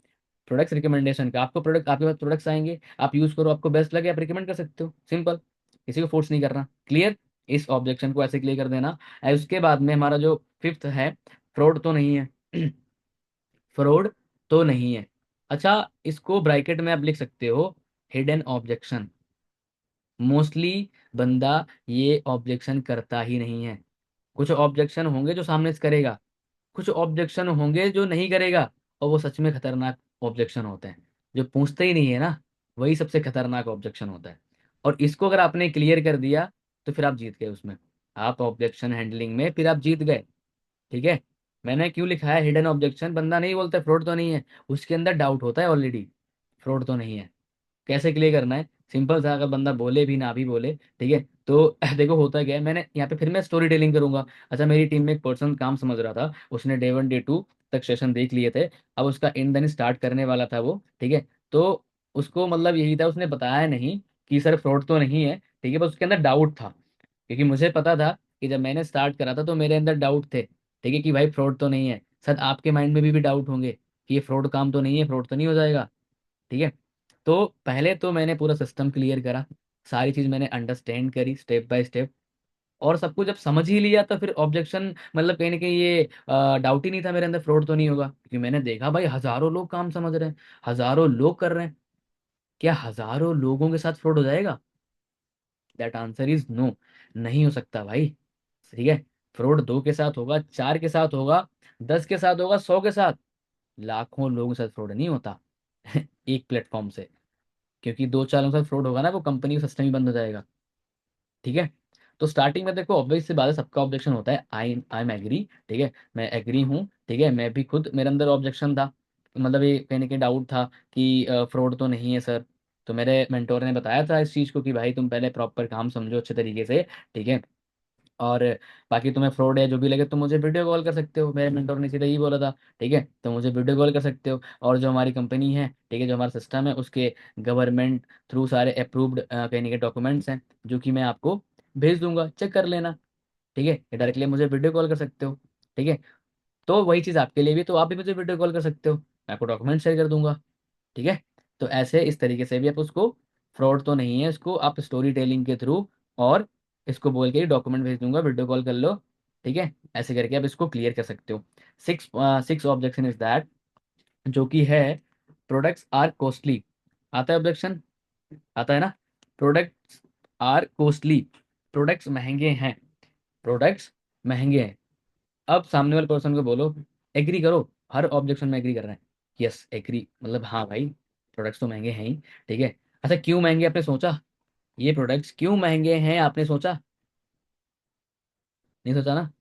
प्रोडक्ट्स रिकमेंडेशन का। आपको प्रोडक्ट, आपके पास प्रोडक्ट्स आएंगे, आप यूज करो, आपको बेस्ट लगे आप रिकमेंड कर सकते हो, सिंपल। किसी को फोर्स नहीं करना, क्लियर। इस ऑब्जेक्शन को ऐसे क्लियर कर देना। और उसके बाद में हमारा जो फिफ्थ है, फ्रॉड तो नहीं है। फ्रॉड तो नहीं है। अच्छा, इसको ब्रैकेट में आप लिख सकते हो, हिडन ऑब्जेक्शन। मोस्टली बंदा ये ऑब्जेक्शन करता ही नहीं है। कुछ ऑब्जेक्शन होंगे जो सामने से करेगा, कुछ ऑब्जेक्शन होंगे जो नहीं करेगा, और वो सच में खतरनाक ऑब्जेक्शन होते हैं। जो पूछते ही नहीं है ना, वही सबसे खतरनाक ऑब्जेक्शन होता है। और इसको अगर आपने क्लियर कर दिया तो फिर आप जीत गए उसमें, आप ऑब्जेक्शन हैंडलिंग में फिर आप जीत गए, ठीक है। मैंने क्यों लिखा है हिडन ऑब्जेक्शन, बंदा नहीं बोलता फ्रॉड तो नहीं है, उसके अंदर डाउट होता है ऑलरेडी, फ्रॉड तो नहीं है। कैसे क्लियर करना है, सिंपल सा, अगर बंदा बोले भी ना भी बोले, ठीक है, तो देखो होता क्या है, मैंने यहाँ पे फिर मैं स्टोरी टेलिंग करूंगा। अच्छा मेरी टीम में एक पर्सन काम समझ रहा था, उसने डे 1 डे 2 तक सेशन देख लिए थे, अब उसका इन दिन स्टार्ट करने वाला था वो, ठीक है। तो उसको मतलब यही था, उसने बताया नहीं कि सर फ्रॉड तो नहीं है, ठीक है, बस उसके अंदर डाउट था, क्योंकि मुझे पता था कि जब मैंने स्टार्ट करा था तो मेरे अंदर डाउट थे, ठीक है, कि भाई फ्रॉड तो नहीं है। सर आपके माइंड में भी डाउट होंगे कि ये फ्रॉड काम तो नहीं है, फ्रॉड तो नहीं हो जाएगा, ठीक है। तो पहले तो मैंने पूरा सिस्टम क्लियर करा, सारी चीज मैंने अंडरस्टैंड करी स्टेप बाय स्टेप, और सब कुछ जब समझ ही लिया तो फिर ऑब्जेक्शन, मतलब कहीं ना कहीं ये डाउट ही नहीं था मेरे अंदर फ्रॉड तो नहीं होगा, क्योंकि मैंने देखा भाई हजारों लोग काम समझ रहे हैं, हजारों लोग कर रहे हैं। क्या हजारों लोगों के साथ फ्रॉड हो जाएगा? दैट आंसर इज नो, नहीं हो सकता भाई, ठीक है। फ्रॉड 2 के साथ होगा, 4 के साथ होगा, 10 के साथ होगा, 100 के साथ, लाखों लोगों के साथ फ्रॉड नहीं होता एक प्लेटफॉर्म से। क्योंकि 2-4 लोगों के साथ फ्रॉड होगा ना, वो कंपनी का सिस्टम ही बंद हो जाएगा, ठीक है। तो स्टार्टिंग में देखो ऑब्वियस सी बात है, सबका ऑब्जेक्शन होता है, आई एम एग्री, ठीक है, मैं एग्री हूँ, ठीक है, मैं भी खुद मेरे अंदर ऑब्जेक्शन था, मतलब ये कहीं ना कहीं डाउट था कि फ्रॉड तो नहीं है सर। तो मेरे मेंटोर ने बताया था इस चीज़ को कि भाई तुम पहले प्रॉपर काम समझो अच्छे तरीके से, ठीक है। और बाकी तुम्हें फ्रॉड है जो भी लगे तुम मुझे वीडियो कॉल कर सकते हो, मेरे मेंटोर ने सीधा यही बोला था, ठीक है, तो मुझे वीडियो कॉल कर सकते हो। और जो हमारी कंपनी है, ठीक है, जो हमारा सिस्टम है, उसके गवर्नमेंट थ्रू सारे अप्रूव्ड कहीं ना कहीं डॉक्यूमेंट्स हैं, जो कि मैं आपको भेज दूंगा, चेक कर लेना, ठीक है। डायरेक्टली मुझे वीडियो कॉल कर सकते हो, ठीक है। तो वही चीज़ आपके लिए भी, तो आप भी मुझे वीडियो कॉल कर सकते हो, मैं आपको डॉक्यूमेंट शेयर कर दूंगा, ठीक है। तो ऐसे इस तरीके से भी आप उसको, फ्रॉड तो नहीं है, इसको आप स्टोरी टेलिंग के थ्रू और इसको बोल के डॉक्यूमेंट भेज दूंगा, वीडियो कॉल कर लो। ठीक है, ऐसे करके आप इसको क्लियर कर सकते हो। Six six objection is that, जो कि है प्रोडक्ट्स आर कॉस्टली। आता है ऑब्जेक्शन? आता है ना? प्रोडक्ट्स आर कॉस्टली, प्रोडक्ट्स महंगे हैं, प्रोडक्ट्स महंगे हैं। अब सामने वाले पर्सन को बोलो एग्री करो, हर ऑब्जेक्शन में एग्री कर रहे हैं, यस एग्री, मतलब हाँ भाई प्रोडक्ट्स तो महंगे हैं ही। ठीक है, अच्छा क्यों महंगे आपने सोचा? ये प्रोडक्ट्स क्यों महंगे हैं आपने सोचा? नहीं सोचा ना?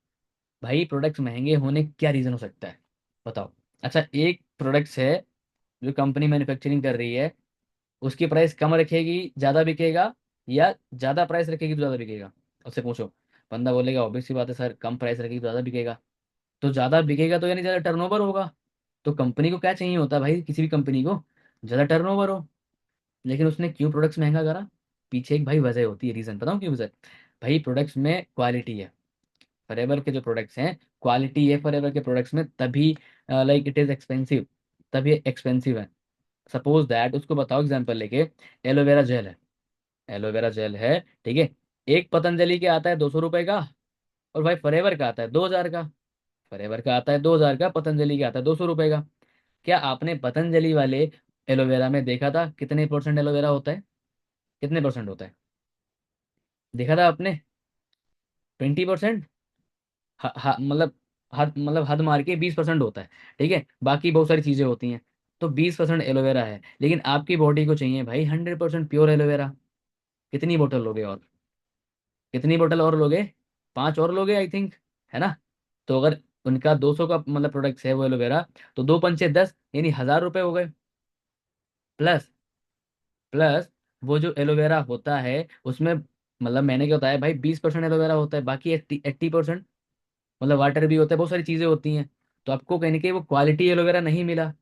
भाई प्रोडक्ट्स महंगे होने क्या रीज़न हो सकता है, बताओ। अच्छा, एक प्रोडक्ट्स है जो कंपनी मैन्युफैक्चरिंग कर रही है, उसकी प्राइस कम रखेगी ज़्यादा बिकेगा, या ज़्यादा प्राइस रखेगी तो ज़्यादा बिकेगा? उससे पूछो। बंदा बोलेगा ऑब्वियस सी बात है सर, कम प्राइस रखेगी तो ज़्यादा बिकेगा। तो ज़्यादा बिकेगा तो यानी ज़्यादा टर्नओवर होगा। तो कंपनी को क्या चाहिए होता है भाई, किसी भी कंपनी को ज़्यादा टर्नओवर हो। लेकिन उसने क्यों प्रोडक्ट्स महंगा करा? पीछे एक भाई वजह होती है, रीज़न बताऊँ क्यों वजह? भाई प्रोडक्ट्स में क्वालिटी है, फॉरएवर के जो प्रोडक्ट्स हैं क्वालिटी है फॉरएवर के प्रोडक्ट्स में, तभी लाइक इट इज़ एक्सपेंसिव, तभी एक्सपेंसिव है। सपोज दैट, उसको बताओ एग्जांपल लेके, एलोवेरा जेल है, एलोवेरा जेल है, ठीक है, एक पतंजलि के आता है 200 रुपये का, और भाई फॉरएवर का आता है 2000 का। फॉरएवर का आता है 2000 का, पतंजलि का आता है 200 रुपये का। क्या आपने पतंजलि वाले एलोवेरा में देखा था कितने परसेंट एलोवेरा होता है? कितने परसेंट होता है? देखा था आपने? 20%। मतलब हद मार के 20% होता है। ठीक है, बाकी बहुत सारी चीज़ें होती हैं। तो 20% एलोवेरा है, लेकिन आपकी बॉडी को चाहिए भाई 100% प्योर एलोवेरा। कितनी बोतल लोगे और? कितनी बोतल और लोगे? 5 और लोगे आई थिंक, है ना? तो अगर उनका 200 का मतलब प्रोडक्ट्स है वो एलोवेरा, तो दो पंचे 10, यानी 1000 रुपये हो गए। प्लस प्लस वो जो एलोवेरा होता है उसमें, मतलब मैंने क्या बताया भाई, 20% एलोवेरा होता है, बाकी 80% मतलब वाटर भी होता है, बहुत सारी चीज़ें होती हैं। तो आपको कहीं ना कहीं वो क्वालिटी एलोवेरा नहीं मिला।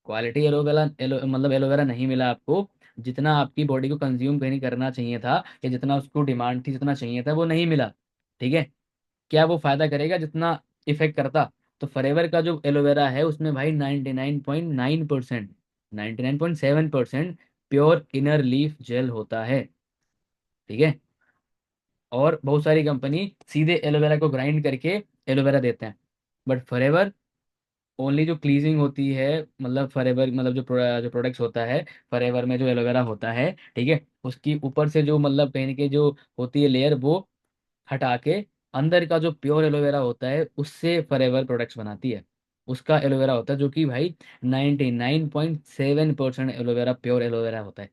क्वालिटी मतलब एलोवेरा नहीं मिला आपको। जितना आपकी बॉडी को कंज्यूम कहीं करना चाहिए था, या जितना उसको डिमांड थी, जितना चाहिए था, वो नहीं मिला। ठीक है, क्या वो फायदा करेगा जितना इफेक्ट करता? तो फॉरएवर का जो एलोवेरा है उसमें भाई 99.9%, 99.7% प्योर इनर लीफ जेल होता है। ठीक है, और बहुत सारी कंपनी सीधे एलोवेरा को ग्राइंड करके एलोवेरा देते हैं, बट फॉरएवर ओनली जो क्लीजिंग होती है, मतलब फॉरएवर मतलब जो प्रोडक्ट्स होता है फॉरएवर में, जो एलोवेरा होता है, ठीक है, उसकी ऊपर से जो मतलब कहीं ना कहीं जो होती है लेयर, वो हटा के अंदर का जो प्योर एलोवेरा होता है उससे फॉरएवर प्रोडक्ट्स बनाती है। उसका एलोवेरा होता है जो कि भाई 99.7% एलोवेरा प्योर एलोवेरा होता है।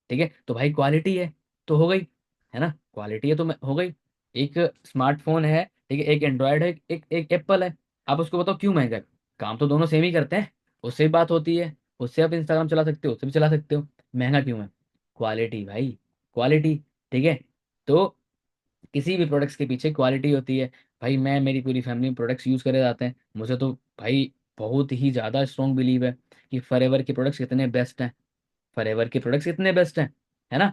ठीक है, तो भाई क्वालिटी है तो हो गई, है ना? क्वालिटी है तो हो गई। एक स्मार्टफोन है, ठीक है, एक एंड्रॉयड है, एक एक एप्पल है। आप उसको बताओ क्यों महंगा है? काम तो दोनों सेम ही करते हैं, उससे भी बात होती है, उससे आप इंस्टाग्राम चला सकते हो, उससे भी चला सकते हो। महंगा क्यों है? क्वालिटी भाई, क्वालिटी। ठीक है, तो किसी भी प्रोडक्ट्स के पीछे क्वालिटी होती है। भाई मैं, मेरी पूरी फैमिली प्रोडक्ट्स यूज़ करे जाते हैं, मुझे तो भाई बहुत ही ज़्यादा स्ट्रॉन्ग बिलीव है कि फॉरएवर के प्रोडक्ट्स कितने बेस्ट हैं, फॉरएवर के प्रोडक्ट्स कितने बेस्ट हैं, है ना?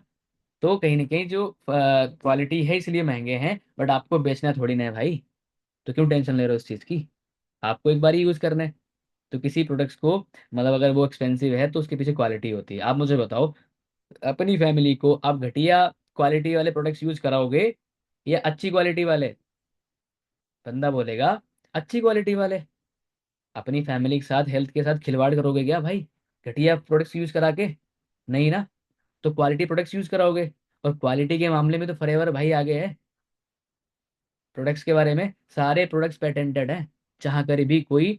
तो कहीं ना कहीं जो क्वालिटी है इसलिए महंगे हैं, बट आपको बेचना थोड़ी ना है भाई। तो क्यों टेंशन ले रहे हो इस चीज़ की? आपको एक बार ही यूज़ करना है। तो किसी प्रोडक्ट्स को मतलब अगर वो एक्सपेंसिव है तो उसके पीछे क्वालिटी होती है। आप मुझे बताओ, अपनी फैमिली को आप घटिया क्वालिटी वाले प्रोडक्ट्स यूज कराओगे या अच्छी क्वालिटी वाले? बंदा बोलेगा अच्छी क्वालिटी वाले। अपनी फैमिली के साथ, हेल्थ के साथ खिलवाड़ करोगे क्या भाई घटिया प्रोडक्ट्स यूज करा के? नहीं ना। तो क्वालिटी प्रोडक्ट्स यूज कराओगे, और क्वालिटी के मामले में तो फॉरएवर भाई आगे है। प्रोडक्ट्स के बारे में सारे प्रोडक्ट्स पेटेंटेड हैं। जहाँ कर भी कोई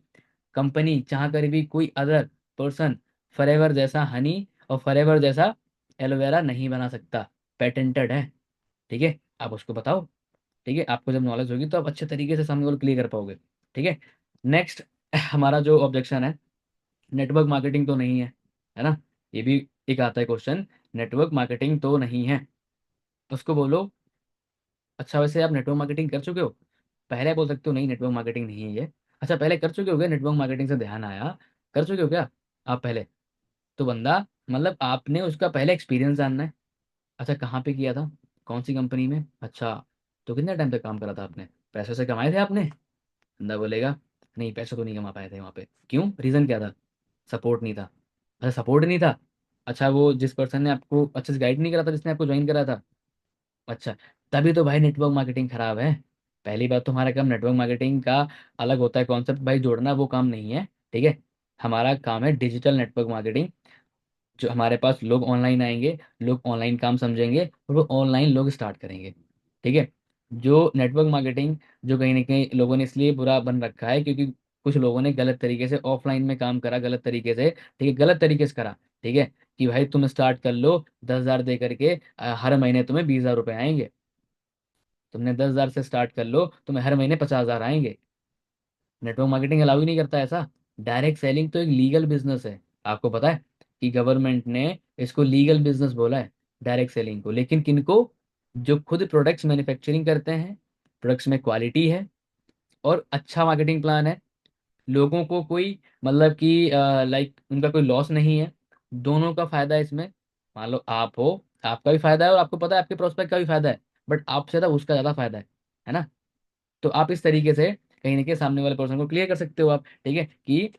कंपनी, जहाँ कर भी कोई अदर पर्सन फॉरएवर जैसा हनी और फॉरएवर जैसा एलोवेरा नहीं बना सकता। पेटेंटेड है। ठीक है, आप उसको बताओ। ठीक है, आपको जब नॉलेज होगी तो आप अच्छे तरीके से सामने वाले क्लियर कर पाओगे। ठीक है, नेक्स्ट हमारा जो ऑब्जेक्शन है, नेटवर्क मार्केटिंग तो नहीं है ना? ये भी एक आता है क्वेश्चन, नेटवर्क मार्केटिंग तो नहीं है। उसको बोलो अच्छा वैसे आप नेटवर्क मार्केटिंग कर चुके हो? पहले बोल सकते हो नहीं नेटवर्क मार्केटिंग नहीं है ये। अच्छा पहले कर चुके हो क्या? नेटवर्क मार्केटिंग से ध्यान आया, कर चुके हो क्या आप पहले? तो बंदा, मतलब आपने उसका पहले एक्सपीरियंस जानना है। अच्छा कहाँ पे किया था, कौन सी कंपनी में? अच्छा, तो कितने टाइम तक काम करा था आपने? पैसे से कमाए थे आपने? बंदा बोलेगा नहीं पैसे तो नहीं कमा पाए थे वहाँ पे। क्यों, रीज़न क्या था? सपोर्ट नहीं था। अच्छा सपोर्ट नहीं था। अच्छा वो जिस पर्सन ने आपको अच्छे से गाइड नहीं करा था, जिसने आपको ज्वाइन करा था? अच्छा, तभी तो भाई नेटवर्क मार्केटिंग खराब है। पहली बात, तो हमारा काम नेटवर्क मार्केटिंग का अलग होता है कॉन्सेप्ट भाई, जोड़ना वो काम नहीं है। ठीक है, हमारा काम है डिजिटल नेटवर्क मार्केटिंग। जो हमारे पास लोग ऑनलाइन आएंगे, लोग ऑनलाइन काम समझेंगे और वो ऑनलाइन लोग स्टार्ट करेंगे। ठीक है। जो नेटवर्क मार्केटिंग, जो कहीं ना कहीं लोगों ने इसलिए बुरा बन रखा है क्योंकि कुछ लोगों ने गलत तरीके से ऑफलाइन में काम करा, गलत तरीके से। ठीक है, गलत तरीके से करा। ठीक है, कि भाई तुम स्टार्ट कर लो 10,000 दे करके, हर महीने तुम्हें 20,000 रुपये आएंगे। तुमने 10,000 से स्टार्ट कर लो, तुम्हें हर महीने 50,000 आएंगे। नेटवर्क मार्केटिंग अलाउ ही नहीं करता ऐसा। डायरेक्ट सेलिंग तो एक लीगल बिजनेस है। आपको पता है कि गवर्नमेंट ने इसको लीगल बिजनेस बोला है, डायरेक्ट सेलिंग को। लेकिन किनको? जो खुद प्रोडक्ट्स मैन्युफैक्चरिंग करते हैं, प्रोडक्ट्स में क्वालिटी है और अच्छा मार्केटिंग प्लान है, लोगों को कोई मतलब कि लाइक उनका कोई लॉस नहीं है, दोनों का फायदा है इसमें। मान लो आप हो, आपका भी फायदा है और आपको पता है आपके प्रोस्पेक्ट का भी फायदा है, बट आपसे ज़्यादा उसका ज़्यादा फायदा है ना। तो आप इस तरीके से कहीं ना कहीं सामने वाले पर्सन को क्लियर कर सकते हो आप। ठीक है, कि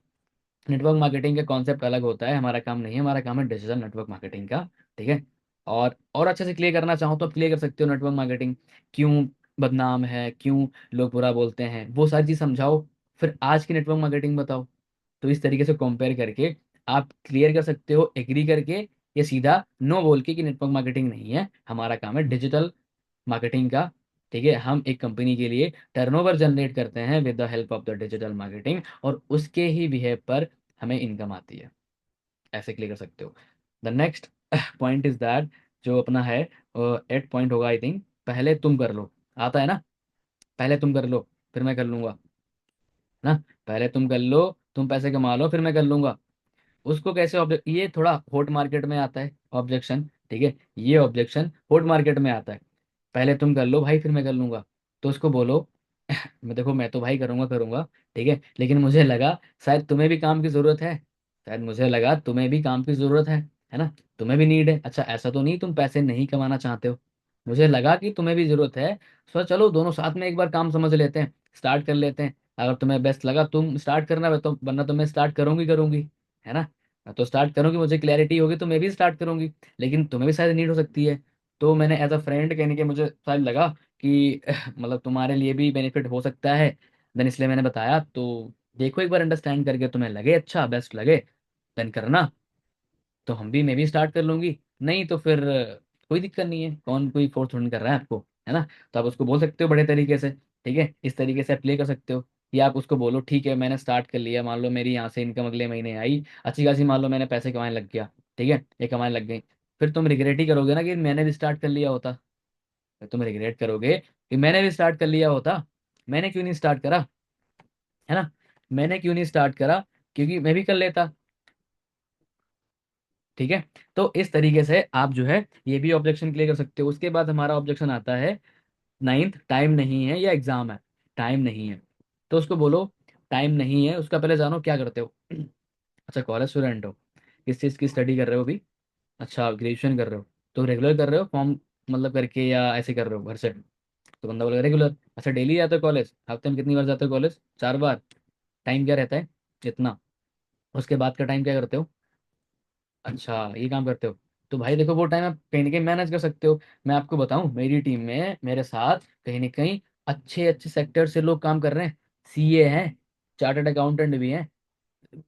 नेटवर्क मार्केटिंग का कॉन्सेप्ट अलग होता है, हमारा काम नहीं है, हमारा काम है डिजिटल नेटवर्क मार्केटिंग का। ठीक है। और अच्छे से क्लियर करना चाहो तो आप क्लियर कर सकते हो, नेटवर्क मार्केटिंग क्यों बदनाम है, क्यों लोग बुरा बोलते हैं, वो सारी चीज़ समझाओ। फिर आज की नेटवर्क मार्केटिंग बताओ। तो इस तरीके से कंपेयर करके आप क्लियर कर सकते हो, एग्री करके या सीधा नो बोल के कि नेटवर्क मार्केटिंग नहीं है, हमारा काम है डिजिटल मार्केटिंग का। ठीक है, हम एक कंपनी के लिए टर्नओवर जनरेट करते हैं with the help of the digital marketing, और उसके ही बिहेव पर हमें इनकम आती है। ऐसे क्लियर कर सकते हो। The next point is that, जो अपना है 8 पॉइंट होगा आई थिंक, पहले तुम कर लो। आता है ना, पहले तुम कर लो फिर मैं कर लूंगा ना। पहले तुम कर लो, तुम पैसे कमा लो फिर मैं कर लूंगा। उसको कैसे ये थोड़ा हॉट मार्केट में आता है ऑब्जेक्शन। ठीक है, ये ऑब्जेक्शन हॉट मार्केट में आता है। पहले तुम कर लो भाई फिर मैं कर लूंगा। तो उसको बोलो मैं देखो, मैं तो भाई करूंगा करूंगा, ठीक है, लेकिन मुझे लगा शायद तुम्हें भी काम की जरूरत है। शायद मुझे लगा तुम्हें भी काम की जरूरत है ना, तुम्हें भी नीड है। अच्छा, ऐसा तो नहीं तुम पैसे नहीं कमाना चाहते हो, मुझे लगा कि तुम्हें भी जरूरत है। सो चलो दोनों साथ में एक बार काम समझ लेते हैं, स्टार्ट कर लेते हैं। अगर तुम्हें बेस्ट लगा तुम स्टार्ट करना, तो वरना तो मैं स्टार्ट करूंगी करूंगी, है ना। मैं तो स्टार्ट करूंगी, मुझे क्लैरिटी होगी तो मैं भी स्टार्ट करूंगी। लेकिन तुम्हें भी शायद नीड हो सकती है। तो मैंने एज अ फ्रेंड कहने के मुझे शायद लगा कि मतलब तुम्हारे लिए भी बेनिफिट हो सकता है, देन इसलिए मैंने बताया। तो देखो एक बार अंडरस्टैंड करके, तुम्हें लगे अच्छा बेस्ट लगे देन करना। तो मैं भी स्टार्ट कर लूंगी, नहीं तो फिर कोई दिक्कत नहीं है, कौन कोई फोर्स थोड़ी कर रहा है आपको, है ना। तो आप उसको बोल सकते हो बड़े तरीके से। ठीक है, इस तरीके से आप प्ले कर सकते हो। या आप उसको बोलो ठीक है मैंने स्टार्ट कर लिया, मान लो मेरी यहाँ से इनकम अगले महीने आई अच्छी खासी, मान लो मैंने पैसे कमाने लग गया। ठीक है, ये कमाने लग गई। फिर तुम रिग्रेट ही करोगे ना कि मैंने भी स्टार्ट कर लिया होता। फिर तुम रिग्रेट करोगे कि मैंने भी स्टार्ट कर लिया होता, मैंने क्यों नहीं स्टार्ट करा, है ना। मैंने क्यों नहीं स्टार्ट करा, क्योंकि मैं भी कर लेता। ठीक है, तो इस तरीके से आप जो है ये भी ऑब्जेक्शन क्लियर कर सकते हो। उसके बाद हमारा ऑब्जेक्शन आता है नाइन्थ, टाइम नहीं है या एग्जाम है। टाइम नहीं है, तो उसको बोलो टाइम नहीं है, उसका पहले जानो क्या करते हो। अच्छा, कॉलेज स्टूडेंट हो, किस चीज़ की स्टडी कर रहे हो अभी? अच्छा, ग्रेजुएशन कर रहे हो। तो रेगुलर कर रहे हो फॉर्म मतलब करके, या ऐसे कर रहे हो घर से? तो बंदा बोलेगा रेगुलर। अच्छा, डेली जाते हो कॉलेज? हफ्ते में कितनी बार जाते हो कॉलेज? 4 बार। टाइम क्या रहता है? इतना। उसके बाद का टाइम क्या करते हो? अच्छा, ये काम करते हो। तो भाई देखो, वो टाइम आप कहीं ना कहीं मैनेज कर सकते हो। मैं आपको बताऊं, मेरी टीम में मेरे साथ कहीं ना कहीं अच्छे अच्छे सेक्टर से लोग काम कर रहे हैं। सीए हैं, चार्टर्ड अकाउंटेंट भी हैं,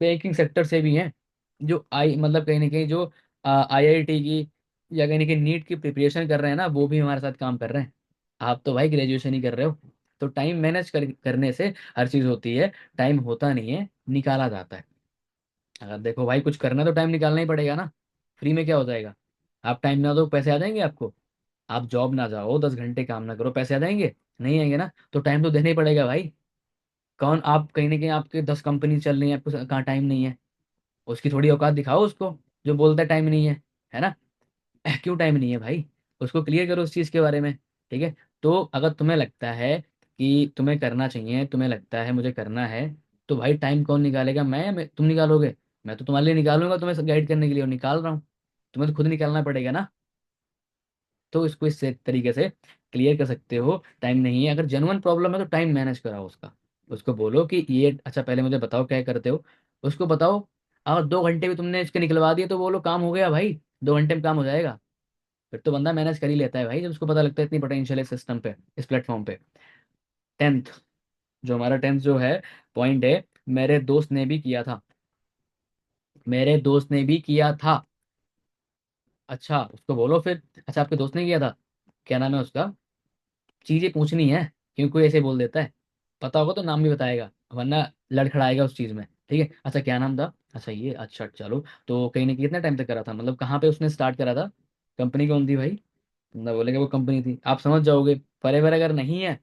बैंकिंग सेक्टर से भी हैं, जो आई मतलब कहीं ना कहीं जो आईआईटी की या कहीं ना कहीं नीट की प्रिपरेशन कर रहे हैं ना, वो भी हमारे साथ काम कर रहे हैं। आप तो भाई ग्रेजुएशन ही कर रहे हो। तो टाइम मैनेज करने से हर चीज़ होती है। टाइम होता नहीं है, निकाला जाता है। अगर देखो भाई कुछ करना है तो टाइम निकालना ही पड़ेगा ना, फ्री में क्या हो जाएगा। आप टाइम ना दो पैसे आ जाएंगे आपको? आप जॉब ना जाओ 10 घंटे काम ना करो, पैसे आ जाएंगे? नहीं आएंगे ना। तो टाइम तो देना ही पड़ेगा भाई। कौन आप कहीं ना कहीं आपके 10 कंपनी चल रही है, आपको कहाँ टाइम नहीं है? उसकी थोड़ी औकात दिखाओ उसको, जो बोलता है टाइम नहीं है ना। क्यों टाइम नहीं है भाई, उसको क्लियर करो उस चीज़ के बारे में। ठीक है, तो अगर तुम्हें लगता है कि तुम्हें करना चाहिए, तुम्हें लगता है मुझे करना है, तो भाई टाइम कौन निकालेगा? तुम निकालोगे? मैं तो तुम्हारे लिए निकालूंगा, तुम्हें गाइड करने के लिए, और निकाल रहा हूँ। तुम्हें तो खुद निकालना पड़ेगा ना। तो इसको इस तरीके से क्लियर कर सकते हो। टाइम नहीं है, अगर जेन्युइन प्रॉब्लम है तो टाइम मैनेज कराओ उसका। उसको बोलो कि ये अच्छा पहले मुझे बताओ क्या करते हो, उसको बताओ। अगर 2 घंटे भी तुमने इसके निकलवा दिए तो बोलो काम हो गया भाई, 2 घंटे में काम हो जाएगा। फिर तो बंदा मैनेज कर ही लेता है भाई, जब उसको पता लगता है इतनी पोटेंशियल है सिस्टम पे, इस प्लेटफॉर्म पे। 10th, जो हमारा 10th जो है पॉइंट है, मेरे दोस्त ने भी किया था, मेरे दोस्त ने भी किया था। अच्छा उसको बोलो फिर। अच्छा आपके दोस्त ने किया था, क्या नाम है उसका? चीजें पूछनी है, क्योंकि कोई ऐसे बोल देता है, पता होगा तो नाम भी बताएगा, वरना लड़खड़ाएगा उस चीज में। ठीक है, अच्छा क्या नाम था? अच्छा ये, अच्छा चलो। तो कहीं ना कितने टाइम तक करा था, मतलब कहाँ पे उसने स्टार्ट करा था? कंपनी कौन थी भाई? ना बोलेगा वो कंपनी थी, आप समझ जाओगे। फॉरएवर अगर नहीं है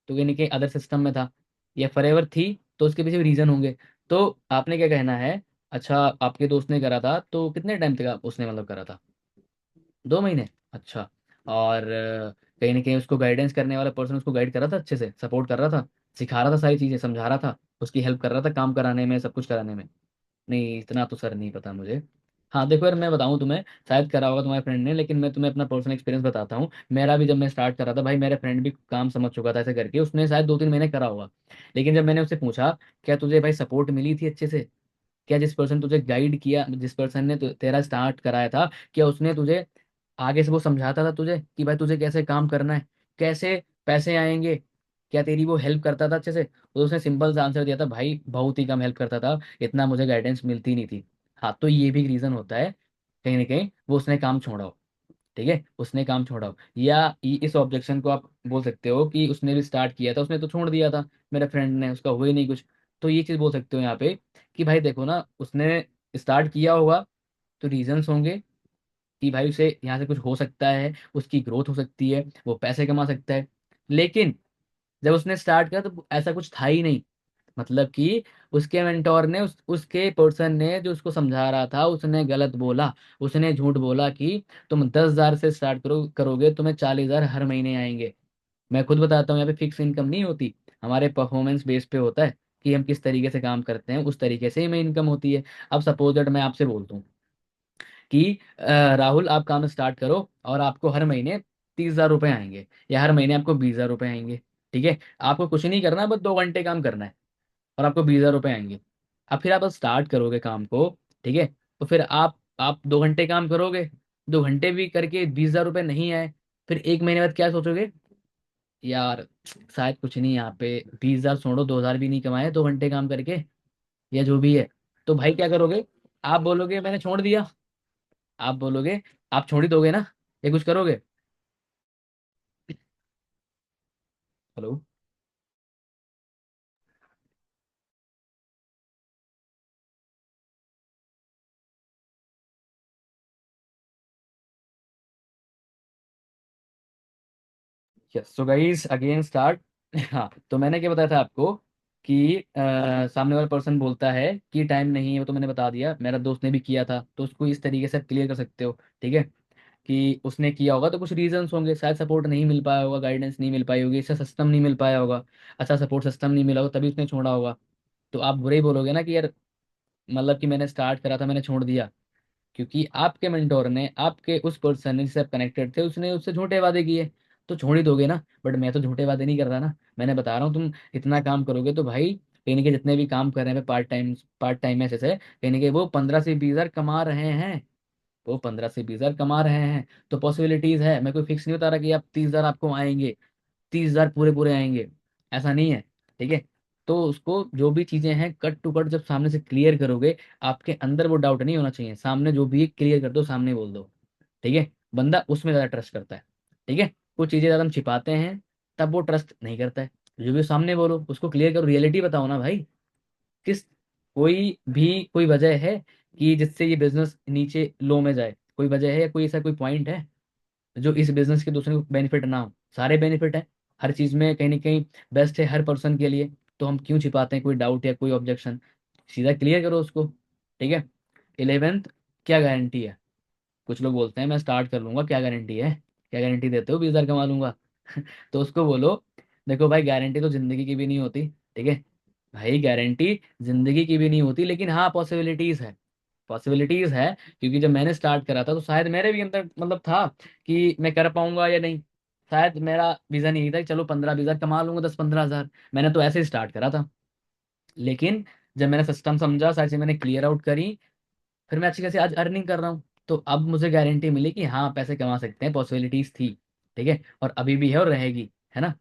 तो कहीं ना कहीं अदर सिस्टम में था, या फॉरएवर थी तो उसके पीछे भी रीजन होंगे। तो आपने क्या कहना है? अच्छा आपके दोस्त ने करा था तो कितने टाइम तक उसने मतलब करा था? 2 महीने? अच्छा। और कहीं ना कहीं उसको गाइडेंस करने वाला पर्सन उसको गाइड कर रहा था, अच्छे से सपोर्ट कर रहा था, सिखा रहा था, सारी चीज़ें समझा रहा था, उसकी हेल्प कर रहा था काम कराने में, सब कुछ कराने में? नहीं इतना तो सर नहीं पता मुझे। हाँ देखो यार, मैं बताऊँ तुम्हें, शायद करा होगा तुम्हारे फ्रेंड ने, लेकिन मैं तुम्हें अपना पर्सनल एक्सपीरियंस बताता हूँ। मेरा भी जब मैं स्टार्ट करा था भाई, मेरे फ्रेंड भी काम समझ चुका था ऐसे करके, उसने शायद 2-3 महीने करा होगा। लेकिन जब मैंने उससे पूछा, क्या तुझे भाई सपोर्ट मिली थी अच्छे से? क्या जिस पर्सन तुझे गाइड किया, जिस पर्सन ने तेरा स्टार्ट कराया था, क्या उसने तुझे आगे से वो समझाता था तुझे कि भाई तुझे कैसे काम करना है, कैसे पैसे आएंगे? क्या तेरी वो हेल्प करता था अच्छे से? तो उसने सिंपल सा आंसर दिया था, भाई बहुत ही कम हेल्प करता था, इतना मुझे गाइडेंस मिलती नहीं थी। हाँ तो ये भी रीजन होता है, कहीं ना कहीं वो उसने काम छोड़ा हो। ठीक है, उसने काम छोड़ा हो, या इस ऑब्जेक्शन को आप बोल सकते हो कि उसने भी स्टार्ट किया था, उसने तो छोड़ दिया था, मेरे फ्रेंड ने, उसका हुआ ही नहीं कुछ। तो ये चीज़ बोल सकते हो यहाँ पे कि भाई देखो ना, उसने स्टार्ट किया होगा तो रीजंस होंगे कि भाई उसे यहाँ से कुछ हो सकता है, उसकी ग्रोथ हो सकती है, वो पैसे कमा सकता है। लेकिन जब उसने स्टार्ट किया तो ऐसा कुछ था ही नहीं। मतलब कि उसके मेंटोर ने, उसके पर्सन ने जो उसको समझा रहा था, उसने गलत बोला, उसने झूठ बोला कि तुम 10,000 से स्टार्ट करोगे तुम्हें 40,000 हर महीने आएंगे। मैं खुद बताता हूँ, यहाँ पे फिक्स इनकम नहीं होती, हमारे परफॉर्मेंस बेस पे होता है कि हम किस तरीके से काम करते हैं, उस तरीके से ही हमें इनकम होती है। अब सपोज दैट मैं आपसे बोलता हूँ कि राहुल आप काम स्टार्ट करो और आपको हर महीने 30,000 रुपये आएंगे, या हर महीने आपको 20,000 रुपये आएंगे। ठीक है, आपको कुछ नहीं करना, बस 2 घंटे काम करना है और आपको 20,000 रुपये आएंगे। अब फिर आप स्टार्ट करोगे काम को, ठीक है, तो फिर आप 2 घंटे काम करोगे, 2 घंटे भी करके 20,000 रुपये नहीं आए, फिर एक महीने बाद क्या सोचोगे? यार शायद कुछ नहीं, यहाँ पे 20,000 छोड़ो, 2,000 भी नहीं कमाए 2 घंटे काम करके, या जो भी है। तो भाई क्या करोगे? आप बोलोगे मैंने छोड़ दिया, आप बोलोगे, आप छोड़ ही दोगे ना, ये कुछ करोगे? Hello? Yes so guys again start. हाँ तो मैंने क्या बताया था आपको कि सामने वाला पर्सन बोलता है कि टाइम नहीं है, वो तो मैंने बता दिया, मेरा दोस्त ने भी किया था, तो उसको इस तरीके से क्लियर कर सकते हो। ठीक है, कि उसने किया होगा तो कुछ रीजंस होंगे, शायद सपोर्ट नहीं मिल पाया होगा, गाइडेंस नहीं मिल पाई होगी, इसका सिस्टम नहीं मिल पाया होगा, अच्छा सपोर्ट सिस्टम नहीं मिला होगा तभी उसने छोड़ा होगा। तो आप बुरे ही बोलोगे ना कि यार, मतलब कि मैंने स्टार्ट करा था मैंने छोड़ दिया, क्योंकि आपके मेंटोर ने, आपके उस पर्सन ने जिससे आप कनेक्टेड थे, उसने उससे झूठे वादे किए, तो छोड़ ही दोगे ना। बट मैं तो झूठे वादे नहीं कर रहा ना, मैंने बता रहा हूँ तुम इतना काम करोगे तो भाई कहीं ना कहीं जितने भी काम कर रहे हैं पार्ट टाइम ऐसे से, कहीं ना कहीं वो 15 से 20 हज़ार कमा रहे हैं, वो 15 से 20 हज़ार कमा रहे हैं। तो पॉसिबिलिटीज है, मैं कोई फिक्स नहीं बता रहा कि आप 30,000 आपको आएंगे, 30,000 पूरे पूरे आएंगे, ऐसा नहीं है। ठीक है, तो उसको जो भी चीजें हैं कट टू कट जब सामने से क्लियर करोगे, आपके अंदर वो डाउट नहीं होना चाहिए, सामने जो भी क्लियर कर दो, सामने बोल दो। ठीक है, बंदा उसमें ज्यादा ट्रस्ट करता है। ठीक है, कुछ चीजें ज्यादा हम छिपाते हैं, तब वो ट्रस्ट नहीं करता है। जो भी सामने बोलो उसको क्लियर करो, रियलिटी बताओ ना भाई। किस, कोई वजह है कि जिससे ये बिजनेस नीचे लो में जाए? कोई वजह है या कोई ऐसा कोई पॉइंट है जो इस बिजनेस के दूसरे को बेनिफिट ना हो? सारे बेनिफिट है, हर चीज में कहीं ना कहीं बेस्ट है हर पर्सन के लिए। तो हम क्यों छिपाते हैं कोई डाउट या कोई ऑब्जेक्शन? सीधा क्लियर करो उसको। ठीक है, 11th, क्या गारंटी है? कुछ लोग बोलते हैं मैं स्टार्ट कर लूंगा, क्या गारंटी है? क्या गारंटी देते हो 20,000 कमा लूंगा? तो उसको बोलो, देखो भाई गारंटी तो जिंदगी की भी नहीं होती। ठीक है, भाई गारंटी जिंदगी की भी नहीं होती, लेकिन हाँ पॉसिबिलिटीज है, पॉसिबिलिटीज है। क्योंकि जब मैंने स्टार्ट करा था तो शायद मेरे भी अंदर मतलब था कि मैं कर पाऊंगा या नहीं, शायद मेरा विजन यही था कि चलो 15-20 हज़ार कमा लूंगा, 10-15 हज़ार, मैंने तो ऐसे ही स्टार्ट करा था। लेकिन जब मैंने सिस्टम समझा, सारी चीज़ मैंने क्लियर आउट करी, फिर मैं अच्छी खासी आज अर्निंग कर रहा हूँ। तो अब मुझे गारंटी मिली कि हाँ पैसे कमा सकते हैं, पॉसिबिलिटीज थी। ठीक है, और अभी भी है और रहेगी, है ना।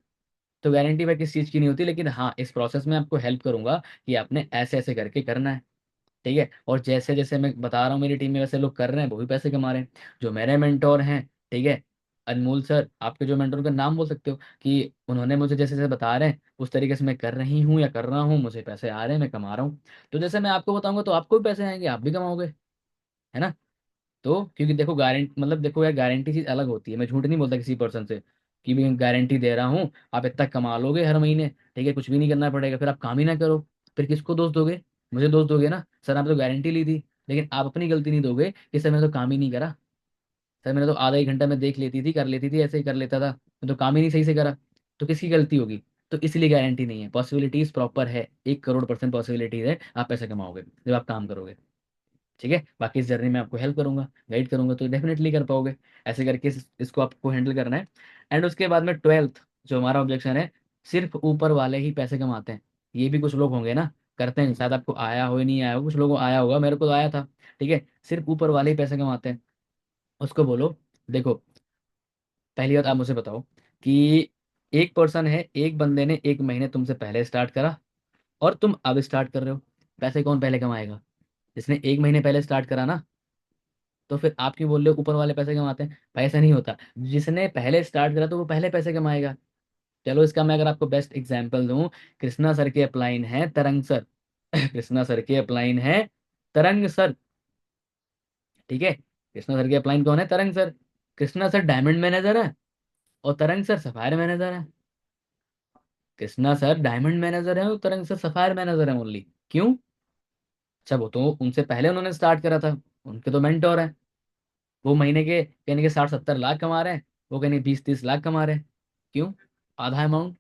तो गारंटी भाई किस चीज़ की नहीं होती, लेकिन हाँ इस प्रोसेस में आपको हेल्प करूंगा कि आपने ऐसे ऐसे करके करना है। ठीक है, और जैसे जैसे मैं बता रहा हूँ मेरी टीम में वैसे लोग कर रहे हैं, वो भी पैसे कमा रहे हैं। जो मेरे मेंटोर हैं, ठीक है, अनमोल सर, आपके जो मेंटोर का नाम बोल सकते हो, कि उन्होंने मुझे जैसे जैसे बता रहे हैं उस तरीके से मैं कर रही हूँ या कर रहा हूँ, मुझे पैसे आ रहे हैं, मैं कमा रहा हूँ। तो जैसे मैं आपको बताऊंगा तो आपको भी पैसे आएंगे, आप भी कमाओगे, है ना। तो क्योंकि देखो गारंटी मतलब देखो यार, गारंटी चीज अलग होती है। मैं झूठ नहीं बोलता किसी पर्सन से कि मैं गारंटी दे रहा हूँ आप इतना कमा लोगे हर महीने, ठीक है, कुछ भी नहीं करना पड़ेगा, फिर आप काम ही ना करो, फिर किसको दोष दोगे? मुझे दोष दोगे ना, सर आपने तो गारंटी ली थी। लेकिन आप अपनी गलती नहीं दोगे कि सर मैंने तो काम ही नहीं करा, सर मैंने तो आधा एक घंटा में देख लेती थी, कर लेती थी, ऐसे ही कर लेता था, मैं तो काम ही नहीं सही से करा। तो किसकी गलती होगी? तो इसलिए गारंटी नहीं है, पॉसिबिलिटीज प्रॉपर है, 1 करोड़ % पॉसिबिलिटीज है आप पैसे कमाओगे जब आप काम करोगे। ठीक है, बाकी इस जर्नी में आपको हेल्प करूंगा, गाइड करूंगा, तो डेफिनेटली कर पाओगे। ऐसे करके इसको आपको हैंडल करना है। एंड उसके बाद में 12th जो हमारा ऑब्जेक्शन है, सिर्फ ऊपर वाले ही पैसे कमाते हैं। ये भी कुछ लोग होंगे ना, करते हैं, शायद आपको आया हो या नहीं आया हो, कुछ लोगों को आया होगा, मेरे को तो आया था। ठीक है, सिर्फ ऊपर वाले ही पैसे कमाते हैं। उसको बोलो, देखो, पहली बात आप मुझे बताओ कि एक पर्सन है, एक बंदे ने 1 महीने तुमसे पहले स्टार्ट करा और तुम अब स्टार्ट कर रहे हो, पैसे कौन पहले कमाएगा? जिसने 1 महीने पहले स्टार्ट करा ना। तो फिर आप क्यों बोल रहे हो ऊपर वाले पैसे कमाते हैं? भाई ऐसा नहीं होता, जिसने पहले स्टार्ट करा तो वो पहले पैसे कमाएगा। चलो इसका मैं अगर आपको बेस्ट एग्जांपल दूं, कृष्णा सर के अपलाइन है तरंग सर। कृष्णा सर के अपलाइन है तरंग सर। ठीक है, कृष्णा सर के अपलाइन कौन है? तरंग sir. Krishna sir diamond manager है और तरंग सर सफायर मैनेजर है। कृष्णा सर डायमंड मैनेजर है और तरंग सर सफायर मैनेजर है ओनली। क्यों? अच्छा, वो तो उनसे पहले उन्होंने स्टार्ट करा था, उनके तो मेंटोर है। वो महीने के कहने के 60-70 लाख कमा रहे हैं, वो कहने 20-30 लाख कमा रहे हैं। क्यों? आधा अमाउंट।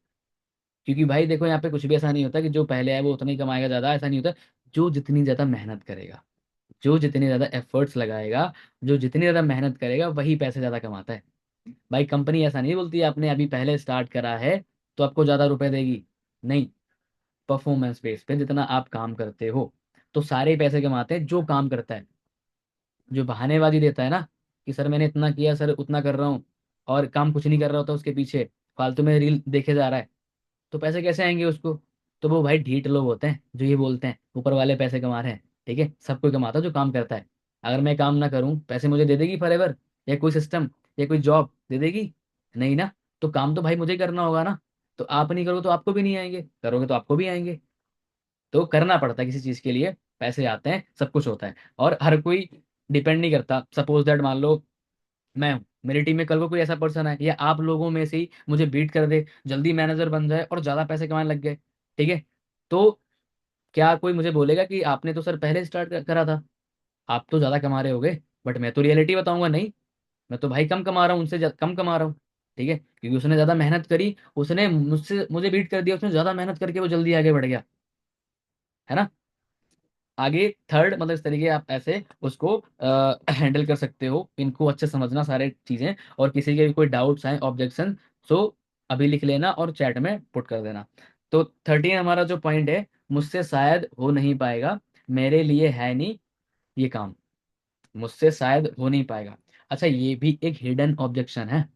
क्योंकि भाई देखो यहाँ पे कुछ भी ऐसा नहीं होता कि जो पहले है वो उतना ही कमाएगा ज्यादा, ऐसा नहीं होता। जो जितनी ज्यादा मेहनत करेगा, जो जितने ज्यादा एफर्ट्स लगाएगा, जो जितनी ज्यादा मेहनत करेगा वही पैसे ज्यादा कमाता है। भाई कंपनी ऐसा नहीं बोलती आपने अभी पहले स्टार्ट करा है तो आपको ज्यादा रुपए देगी। नहीं, परफॉर्मेंस बेस पे जितना आप काम करते हो तो सारे पैसे कमाते हैं जो काम करता है। जो बहानेबाजी देता है ना कि सर मैंने इतना किया, सर उतना कर रहा हूँ, और काम कुछ नहीं कर रहा होता उसके पीछे, फालतू में रील देखे जा रहा है, तो पैसे कैसे आएंगे उसको? तो वो भाई ढीठ लोग होते हैं जो ये बोलते हैं ऊपर वाले पैसे कमा रहे हैं। ठीक है, सब कोई कमाता है जो काम करता है। अगर मैं काम ना करूं, पैसे मुझे दे देगी फॉरएवर? या कोई सिस्टम या कोई जॉब दे देगी? नहीं ना। तो काम तो भाई मुझे ही करना होगा ना। तो आप नहीं करोगे तो आपको भी नहीं आएंगे, करोगे तो आपको भी आएंगे। तो करना पड़ता है किसी चीज के लिए, पैसे आते हैं, सब कुछ होता है। और हर कोई डिपेंड नहीं करता, सपोज दैट मान लो मैं हूं, मेरी टीम में कल को कोई ऐसा पर्सन है या आप लोगों में से ही मुझे बीट कर दे, जल्दी मैनेजर बन जाए और ज्यादा पैसे कमाने लग गए। ठीक है, तो क्या कोई मुझे बोलेगा कि आपने तो सर पहले स्टार्ट करा था, आप तो ज्यादा कमा रहे होगे? बट मैं तो रियलिटी बताऊंगा, नहीं, मैं तो भाई कम कमा रहा हूँ, उनसे कम कमा रहा हूँ। ठीक है, क्योंकि उसने ज्यादा मेहनत करी, उसने मुझसे मुझे बीट कर दिया, उसने ज्यादा मेहनत करके वो जल्दी आगे बढ़ गया, है ना। आगे थर्ड मतलब इस तरीके आप ऐसे उसको हैंडल कर सकते हो, इनको अच्छे समझना सारे चीजें। और किसी के भी कोई डाउट्स आए, ऑब्जेक्शन, सो अभी लिख लेना और चैट में पुट कर देना। तो 13 हमारा जो पॉइंट है, मुझसे शायद हो नहीं पाएगा, मेरे लिए है नहीं ये काम, मुझसे शायद हो नहीं पाएगा। अच्छा, ये भी एक हिडन ऑब्जेक्शन है,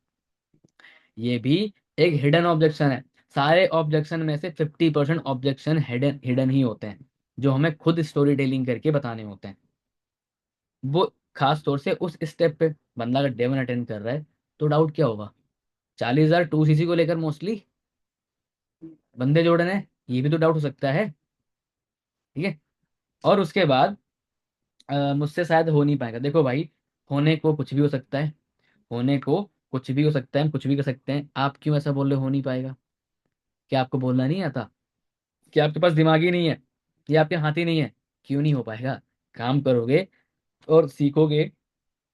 ये भी एक हिडन ऑब्जेक्शन है। सारे ऑब्जेक्शन में से 50% ऑब्जेक्शन हिडन हिडन ही होते हैं, जो हमें खुद स्टोरी टेलिंग करके बताने होते हैं। वो खास तौर से उस स्टेप पे, बंदा अगर डे 1 अटेंड कर रहा है तो डाउट क्या होगा? 40,000 2cc को लेकर मोस्टली बंदे जोड़ने हैं, ये भी तो डाउट हो सकता है। ठीक है, और उसके बाद मुझसे शायद हो नहीं पाएगा। देखो भाई, होने को कुछ भी हो सकता है, होने को कुछ भी हो सकता है, हम कुछ भी कर सकते हैं। आप क्यों ऐसा बोल रहे हो हो नहीं पाएगा? क्या आपको बोलना नहीं आता? क्या आपके पास दिमाग ही नहीं है? या आपके हाथ ही नहीं है? क्यों नहीं हो पाएगा? काम करोगे और सीखोगे,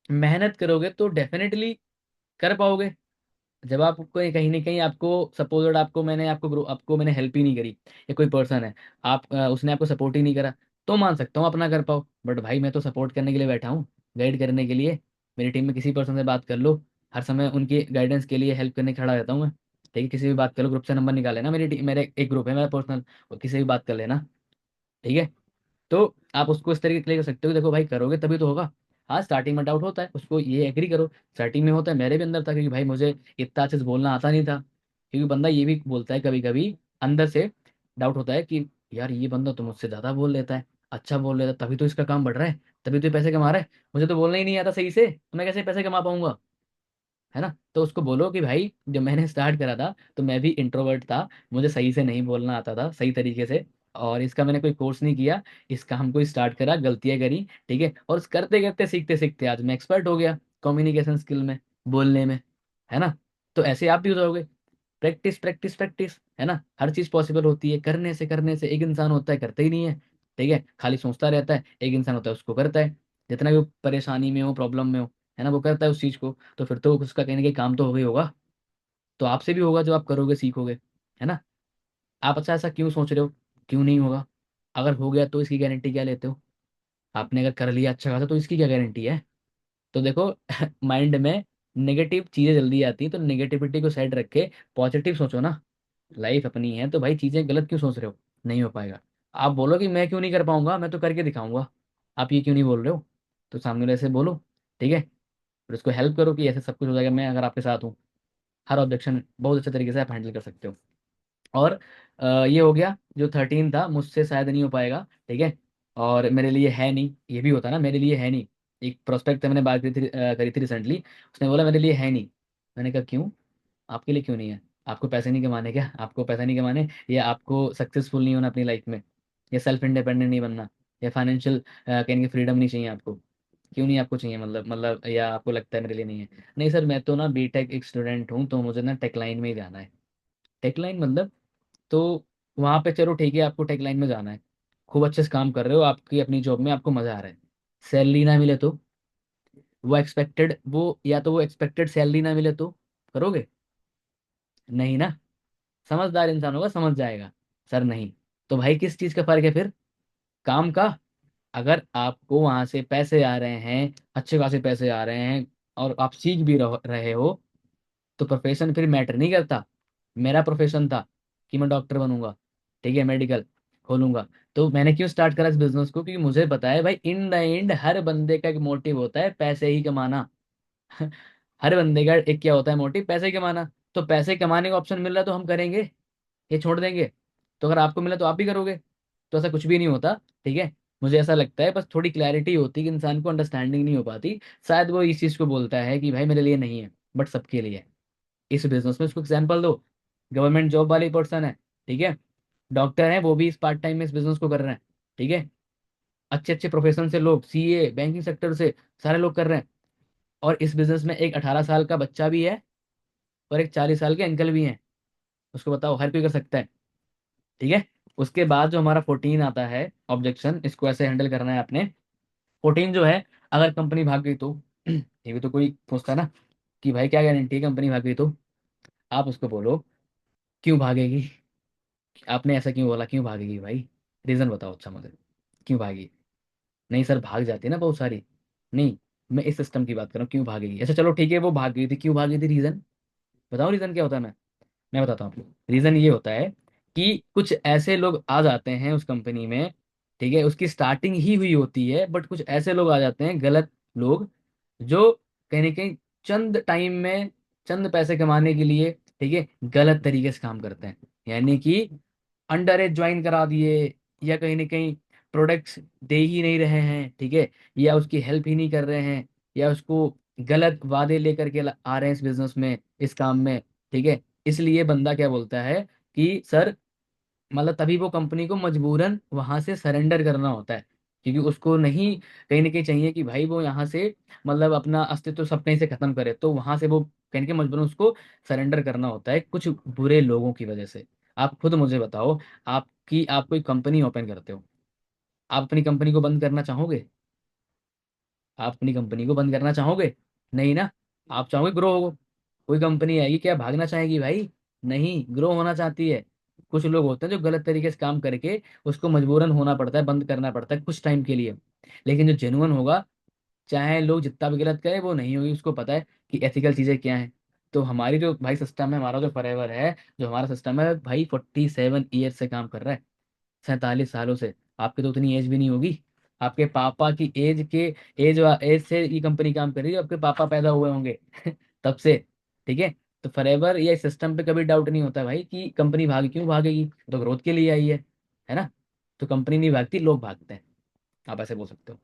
मेहनत करोगे तो डेफिनेटली कर पाओगे। जब आपको कहीं ना कहीं आपको सपोज आपको मैंने आपको आपको मैंने हेल्प ही नहीं करी, या कोई पर्सन है आप उसने आपको सपोर्ट ही नहीं करा, तो मान सकता हूँ अपना कर पाओ। बट भाई मैं तो सपोर्ट करने के लिए बैठा हूँ, गाइड करने के लिए। मेरी टीम में किसी पर्सन से बात कर लो, हर समय उनकी गाइडेंस के लिए हेल्प करने खड़ा रहता हूँ मैं। ठीक है, किसी भी बात कर लो, ग्रुप से नंबर निकाल लेना, मेरी टीम, मेरे एक ग्रुप है मेरा पर्सनल, और किसी भी बात कर लेना। ठीक है, तो आप उसको इस तरीके से कर सकते हो, देखो भाई करोगे तभी तो होगा। हाँ स्टार्टिंग में डाउट होता है, उसको ये एग्री करो। स्टार्टिंग में होता है, मेरे भी अंदर था, क्योंकि भाई मुझे इतना अच्छे से बोलना आता नहीं था। क्योंकि बंदा ये भी बोलता है कभी कभी अंदर से, डाउट होता है कि यार ये बंदा तो मुझसे ज़्यादा बोल लेता है, अच्छा बोल लेता है, तभी तो इसका काम बढ़ रहा है, तभी तो ये पैसे कमा रहा है। मुझे तो बोलना ही नहीं आता सही से, तो मैं कैसे पैसे कमा पाऊंगा? है ना? तो उसको बोलो कि भाई जब मैंने स्टार्ट करा था तो मैं भी इंट्रोवर्ट था, मुझे सही से नहीं बोलना आता था सही तरीके से, और इसका मैंने कोई कोर्स नहीं किया, इस काम को स्टार्ट करा, गलतियां करी, ठीक है, और उस करते करते सीखते सीखते आज मैं एक्सपर्ट हो गया कम्युनिकेशन स्किल में, बोलने में। है ना? तो ऐसे आप भी हो जाओगे। प्रैक्टिस प्रैक्टिस प्रैक्टिस, है ना? हर चीज पॉसिबल होती है करने से। करने से एक इंसान होता है करते ही नहीं है, ठीक है, खाली सोचता रहता है। एक इंसान होता है उसको करता है, जितना भी वो परेशानी में हो, प्रॉब्लम में हो, है ना, वो करता है उस चीज को, तो फिर तो उसका कहीं ना कहीं काम तो हो गई होगा। तो आपसे भी होगा जब आप करोगे सीखोगे, है ना? आप अच्छा ऐसा क्यों सोच रहे हो? क्यों नहीं होगा? अगर हो गया तो इसकी गारंटी क्या लेते हो? आपने अगर कर लिया अच्छा खासा तो इसकी क्या गारंटी है? तो देखो माइंड में नेगेटिव चीजें जल्दी आती हैं, तो नेगेटिविटी को साइड रख के पॉजिटिव सोचो ना। लाइफ अपनी है, तो भाई चीजें गलत क्यों सोच रहे हो? नहीं हो पाएगा। आप बोलो कि मैं क्यों नहीं कर पाऊंगा, मैं तो करके दिखाऊंगा, आप ये क्यों नहीं बोल रहे हो? तो सामने वाले से बोलो, ठीक है, फिर उसको हेल्प करो कि ऐसे सब कुछ हो जाएगा, मैं अगर आपके साथ हूँ। हर ऑब्जेक्शन बहुत अच्छे तरीके से आप हैंडल कर सकते हो। और ये हो गया जो 13 था, मुझसे शायद नहीं हो पाएगा, ठीक है, और मेरे लिए है नहीं, ये भी होता ना, मेरे लिए है नहीं। एक प्रोस्पेक्ट से मैंने बात करी थी रिसेंटली, उसने बोला मेरे लिए है नहीं। मैंने कहा क्यों? आपके लिए क्यों नहीं है? आपको पैसे नहीं कमाने क्या? आपको पैसा नहीं कमाने, या आपको सक्सेसफुल नहीं होना अपनी लाइफ में, या सेल्फ इंडिपेंडेंट नहीं बनना, या फाइनेंशियल कहने की फ्रीडम नहीं चाहिए आपको? क्यों नहीं आपको चाहिए? मतलब या आपको लगता है मेरे लिए नहीं है? नहीं सर, मैं तो ना बीटेक एक स्टूडेंट हूँ, तो मुझे ना टेक लाइन में ही जाना है। टेक लाइन मतलब, तो वहाँ पे चलो ठीक है, आपको टेक लाइन में जाना है, खूब अच्छे से काम कर रहे हो, आपकी अपनी जॉब में आपको मजा आ रहा है, सैलरी ना मिले तो, वो एक्सपेक्टेड सैलरी ना मिले तो करोगे? नहीं ना? समझदार इंसान होगा, समझ जाएगा। सर नहीं। तो भाई किस चीज का फर्क है फिर? काम का। अगर आपको वहां से पैसे आ रहे हैं, अच्छे खासे पैसे आ रहे हैं, और आप सीख भी रहे हो, तो प्रोफेशन फिर मैटर नहीं करता। मेरा प्रोफेशन था कि मैं डॉक्टर बनूंगा, ठीक है, मेडिकल खोलूंगा। तो मैंने क्यों स्टार्ट करा इस बिजनेस को? क्योंकि मुझे पता है भाई इन द एंड हर बंदे का एक मोटिव होता है पैसे ही कमाना। हर बंदे का एक क्या होता है मोटिव? पैसे ही कमाना। तो पैसे कमाने का ऑप्शन मिल रहा है तो हम करेंगे, ये छोड़ देंगे? तो अगर आपको मिला तो आप भी करोगे। तो ऐसा कुछ भी नहीं होता, ठीक है। मुझे ऐसा लगता है बस थोड़ी क्लैरिटी होती है कि इंसान को अंडरस्टैंडिंग नहीं हो पाती, शायद वो इस चीज़ को बोलता है कि भाई मेरे लिए नहीं है, बट सबके लिए है। इस बिजनेस में उसको एग्जाम्पल दो, गवर्नमेंट जॉब वाली पर्सन है, ठीक है, डॉक्टर है, वो भी इस पार्ट टाइम में इस बिजनेस को कर रहे हैं, ठीक है, अच्छे अच्छे प्रोफेशन से लोग, सीए, बैंकिंग सेक्टर से, सारे लोग कर रहे हैं। और इस बिजनेस में एक 18 साल का बच्चा भी है, और एक 40 साल के अंकल भी हैं। उसको बताओ, हर कोई कर सकता है, ठीक है। उसके बाद जो हमारा 14 आता है ऑब्जेक्शन, इसको ऐसे हैंडल करना है आपने। 14 जो है, अगर कंपनी भाग गई तो ये भी तो कोई पूछता है ना, कि भाई क्या गारंटी है कंपनी भाग गई तो? आप उसको बोलो क्यों भागेगी, आपने ऐसा क्यों बोला, क्यों भागेगी भाई? रीजन बताओ अच्छा मुझे, क्यों भागी? नहीं सर भाग जाती है ना बहुत सारी। नहीं, मैं इस सिस्टम की बात कर रहा हूँ, क्यों भागेगी? अच्छा चलो ठीक है, वो भाग गई थी, क्यों भागी थी? रीजन बताओ, रीजन क्या होता है? मैं बताता हूँ आपको। रीजन ये होता है कि कुछ ऐसे लोग आ जाते हैं उस कंपनी में, ठीक है, उसकी स्टार्टिंग ही हुई होती है, बट कुछ ऐसे लोग आ जाते हैं, गलत लोग, जो कहीं ना कहीं चंद टाइम में चंद पैसे कमाने के लिए, ठीक है, गलत तरीके से काम करते हैं। यानी कि अंडर एज ज्वाइन करा दिए, या कहीं ना कहीं प्रोडक्ट्स दे ही नहीं रहे हैं, ठीक है, या उसकी हेल्प ही नहीं कर रहे हैं, या उसको गलत वादे लेकर के आ रहे हैं इस बिजनेस में, इस काम में, ठीक है। इसलिए बंदा क्या बोलता है कि सर, मतलब तभी वो कंपनी को मजबूरन वहां से सरेंडर करना होता है, क्योंकि उसको नहीं, कहीं ना कहीं चाहिए कि भाई वो यहाँ से मतलब अपना अस्तित्व सब कहीं से खत्म करे, तो वहां से वो कहीं ना कहीं मजबूरन उसको सरेंडर करना होता है कुछ बुरे लोगों की वजह से। आप खुद मुझे बताओ, आप कोई कंपनी ओपन करते हो, आप अपनी कंपनी को बंद करना चाहोगे? आप अपनी कंपनी को बंद करना चाहोगे? नहीं ना? आप चाहोगे ग्रो हो? कोई कंपनी आएगी क्या भागना चाहेगी भाई? नहीं, ग्रो होना चाहती है। कुछ लोग होते हैं जो गलत तरीके से काम करके उसको मजबूरन होना पड़ता है, बंद करना पड़ता है कुछ टाइम के लिए। लेकिन जो जेन्युइन होगा, चाहे लोग जितना भी गलत करें, वो नहीं होगी, उसको पता है कि एथिकल चीज़ें क्या हैं। तो हमारी जो भाई सिस्टम है, हमारा जो फॉरएवर है, जो हमारा सिस्टम है भाई, 47 ईयर से काम कर रहा है, 47 सालों से। आपकी तो उतनी एज भी नहीं होगी, आपके पापा की एज के एज एज से ये कंपनी काम कर रही है, आपके पापा पैदा हुए होंगे तब से। ठीक है। तो फॉरएवर ये सिस्टम पे कभी डाउट नहीं होता भाई कि कंपनी क्यों भागेगी, तो ग्रोथ के लिए आई है ना। तो कंपनी नहीं भागती, लोग भागते हैं, आप ऐसे बोल सकते हो।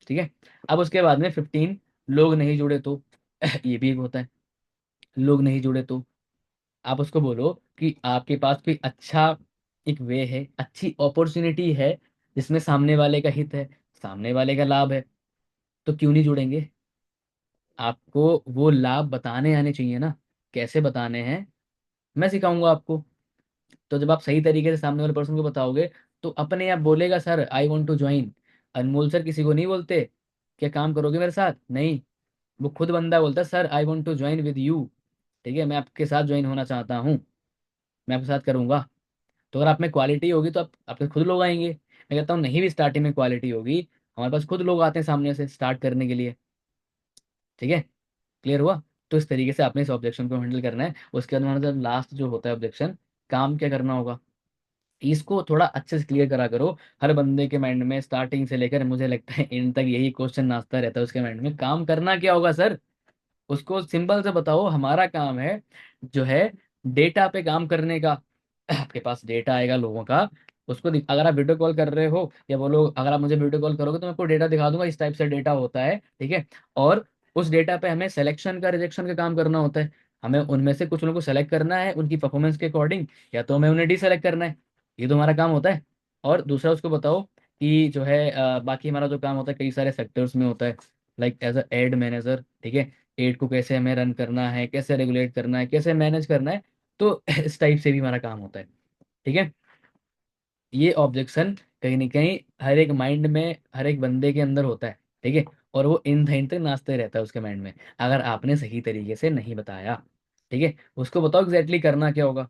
ठीक है। अब उसके बाद में 15, लोग नहीं जुड़े तो ये भी एक होता है। लोग नहीं जुड़े तो आप उसको बोलो कि आपके पास कोई अच्छा एक वे है, अच्छी अपॉर्चुनिटी है, जिसमें सामने वाले का हित है, सामने वाले का लाभ है, तो क्यों नहीं जुड़ेंगे। आपको वो लाभ बताने आने चाहिए ना, कैसे बताने हैं, मैं सिखाऊंगा आपको। तो जब आप सही तरीके से सामने वाले पर्सन को बताओगे, तो अपने आप बोलेगा sir I want to join. Anmol sir किसी को नहीं बोलते क्या काम करोगे मेरे साथ, नहीं, वो खुद बंदा बोलता है sir I want to join with you. ठीक है, मैं आपके साथ ज्वाइन होना चाहता हूँ, मैं आपके साथ करूंगा। तो अगर आप में क्वालिटी होगी तो आप आपके खुद लोग आएंगे। मैं कहता हूँ नहीं भी स्टार्टिंग में क्वालिटी होगी, हमारे पास खुद लोग आते हैं सामने से स्टार्ट करने के लिए। ठीक है, क्लियर हुआ। तो इस तरीके से आपने इस ऑब्जेक्शन को हैंडल करना है। उसके बाद हमारा जब लास्ट जो होता है ऑब्जेक्शन, काम क्या करना होगा, इसको थोड़ा अच्छे से क्लियर करा करो। हर बंदे के माइंड में स्टार्टिंग से लेकर मुझे लगता है इन तक यही क्वेश्चन नाचता रहता है उसके माइंड में, काम करना क्या होगा सर। उसको सिंपल से बताओ, हमारा काम है जो है डेटा पे काम करने का। आपके पास डेटा आएगा लोगों का, उसको अगर आप वीडियो कॉल कर रहे हो या बोलो अगर आप मुझे वीडियो कॉल करोगे तो मैं आपको डेटा दिखा दूंगा, इस टाइप से डेटा होता है। ठीक है। और उस डेटा पे हमें सिलेक्शन का रिजेक्शन का काम करना होता है। हमें उनमें से कुछ लोगों को सेलेक्ट करना है उनकी परफॉर्मेंस के अकॉर्डिंग, या तो हमें उन्हें डिसेलेक्ट करना है। ये तो हमारा काम होता है। और दूसरा उसको बताओ कि जो है बाकी हमारा जो काम होता है कई सारे सेक्टर्स में होता है, like as a ad manager. ठीक है, एड को कैसे हमें रन करना है, कैसे रेगुलेट करना है, कैसे मैनेज करना है, तो इस टाइप से भी हमारा काम होता है। ठीक है। ये ऑब्जेक्शन कहीं ना कहीं हर एक माइंड में, हर एक बंदे के अंदर होता है। ठीक है। और वो इन धाइन तक नाचते रहता है उसके माइंड में, अगर आपने सही तरीके से नहीं बताया। ठीक है, उसको बताओ एग्जैक्टली करना क्या होगा।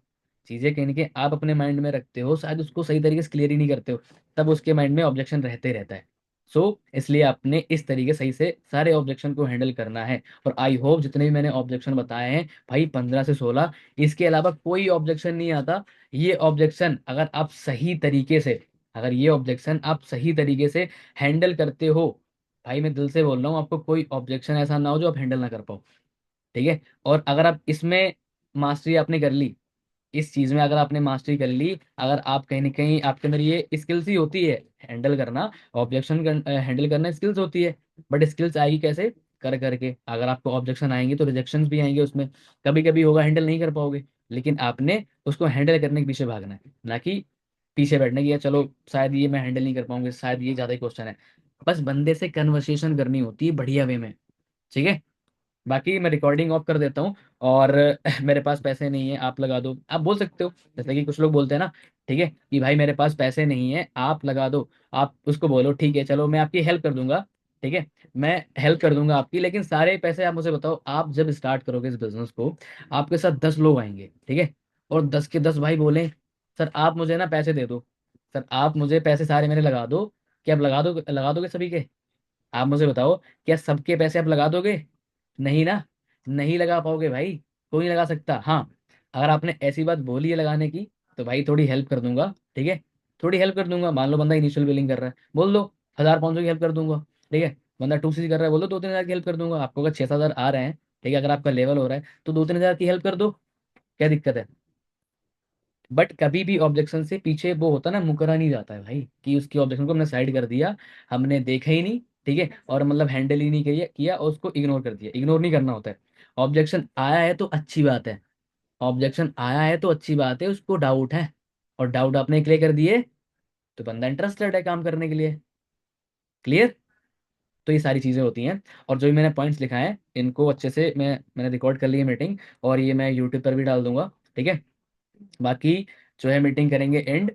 चीजें कहीं ना कहीं आप अपने माइंड में रखते हो, शायद उसको सही तरीके से क्लियर ही नहीं करते हो, तब उसके माइंड में ऑब्जेक्शन रहते रहता है। सो इसलिए आपने इस तरीके सही से सारे ऑब्जेक्शन को हैंडल करना है। और आई होप जितने भी मैंने ऑब्जेक्शन बताए हैं भाई 15 से 16, इसके अलावा कोई ऑब्जेक्शन नहीं आता। ये ऑब्जेक्शन अगर आप सही तरीके से, अगर ये ऑब्जेक्शन आप सही तरीके से हैंडल करते हो, भाई मैं दिल से बोल रहा हूँ, आपको कोई ऑब्जेक्शन ऐसा ना हो जो आप हैंडल ना कर पाओ। ठीक है। और अगर आप इसमें मास्टरी आपने कर ली, इस चीज में अगर आपने मास्टरी कर ली, अगर आप कहीं ना कहीं आपके अंदर ये स्किल्स ही होती है हैंडल करना, ऑब्जेक्शन हैंडल करना स्किल्स होती है। बट स्किल्स आएगी कैसे, कर करके। अगर आपको ऑब्जेक्शन आएंगे तो रिजेक्शंस भी आएंगे उसमें, कभी कभी होगा हैंडल नहीं कर पाओगे, लेकिन आपने उसको हैंडल करने के पीछे भागना है, ना कि पीछे बैठने की, या चलो शायद ये मैं हैंडल नहीं कर पाऊंगी, शायद ये ज्यादा ही क्वेश्चन है। बस बंदे से कन्वर्सेशन करनी होती है बढ़िया वे में। ठीक है। बाकी मैं रिकॉर्डिंग ऑफ कर देता हूँ। और मेरे पास पैसे नहीं है, आप लगा दो, आप बोल सकते हो जैसे कि कुछ लोग बोलते हैं ना। ठीक है, कि भाई मेरे पास पैसे नहीं है आप लगा दो। आप उसको बोलो ठीक है चलो मैं आपकी हेल्प कर दूंगा। ठीक है, मैं हेल्प कर दूंगा आपकी, लेकिन सारे पैसे आप मुझे बताओ, आप जब स्टार्ट करोगे इस बिजनेस को, आपके साथ 10 लोग आएंगे। ठीक है, और 10 के 10 भाई बोले सर आप मुझे ना पैसे दे दो, सर आप मुझे पैसे सारे मेरे लगा दो, क्या आप लगा दोगे सभी के। आप मुझे बताओ, क्या सबके पैसे आप लगा दोगे, नहीं ना, नहीं लगा पाओगे भाई, कोई नहीं लगा सकता। हाँ, अगर आपने ऐसी बात बोली है लगाने की, तो भाई थोड़ी हेल्प कर दूंगा। ठीक है, थोड़ी हेल्प कर दूंगा। मान लो बंदा इनिशियल बिलिंग कर रहा है, बोल दो 1,500 की हेल्प कर दूंगा। ठीक है, बंदा 2 CC कर रहा है, बोल दो 2-3 हज़ार की हेल्प कर दूंगा। आपको अगर 6-7 हज़ार आ रहे हैं, ठीक है, अगर आपका लेवल हो रहा है तो 2-3 हज़ार की हेल्प कर दो, क्या दिक्कत है। बट कभी भी ऑब्जेक्शन से पीछे वो होता ना, मुकरा नहीं जाता है भाई, कि उसकी ऑब्जेक्शन को हमने साइड कर दिया, हमने देखा ही नहीं। ठीक है, और मतलब हैंडल ही नहीं किया किया और उसको इग्नोर कर दिया। इग्नोर नहीं करना होता है। ऑब्जेक्शन आया है तो अच्छी बात है, ऑब्जेक्शन आया है तो अच्छी बात है, उसको डाउट है, और डाउट आपने क्लियर कर दिए, तो बंदा इंटरेस्टेड है काम करने के लिए। क्लियर। तो ये सारी चीज़ें होती हैं। और जो भी मैंने पॉइंट्स लिखाए हैं इनको अच्छे से मैंने रिकॉर्ड कर ली है मीटिंग, और ये मैं यूट्यूब पर भी डाल दूंगा। ठीक है। बाकी जो है मीटिंग करेंगे एंड,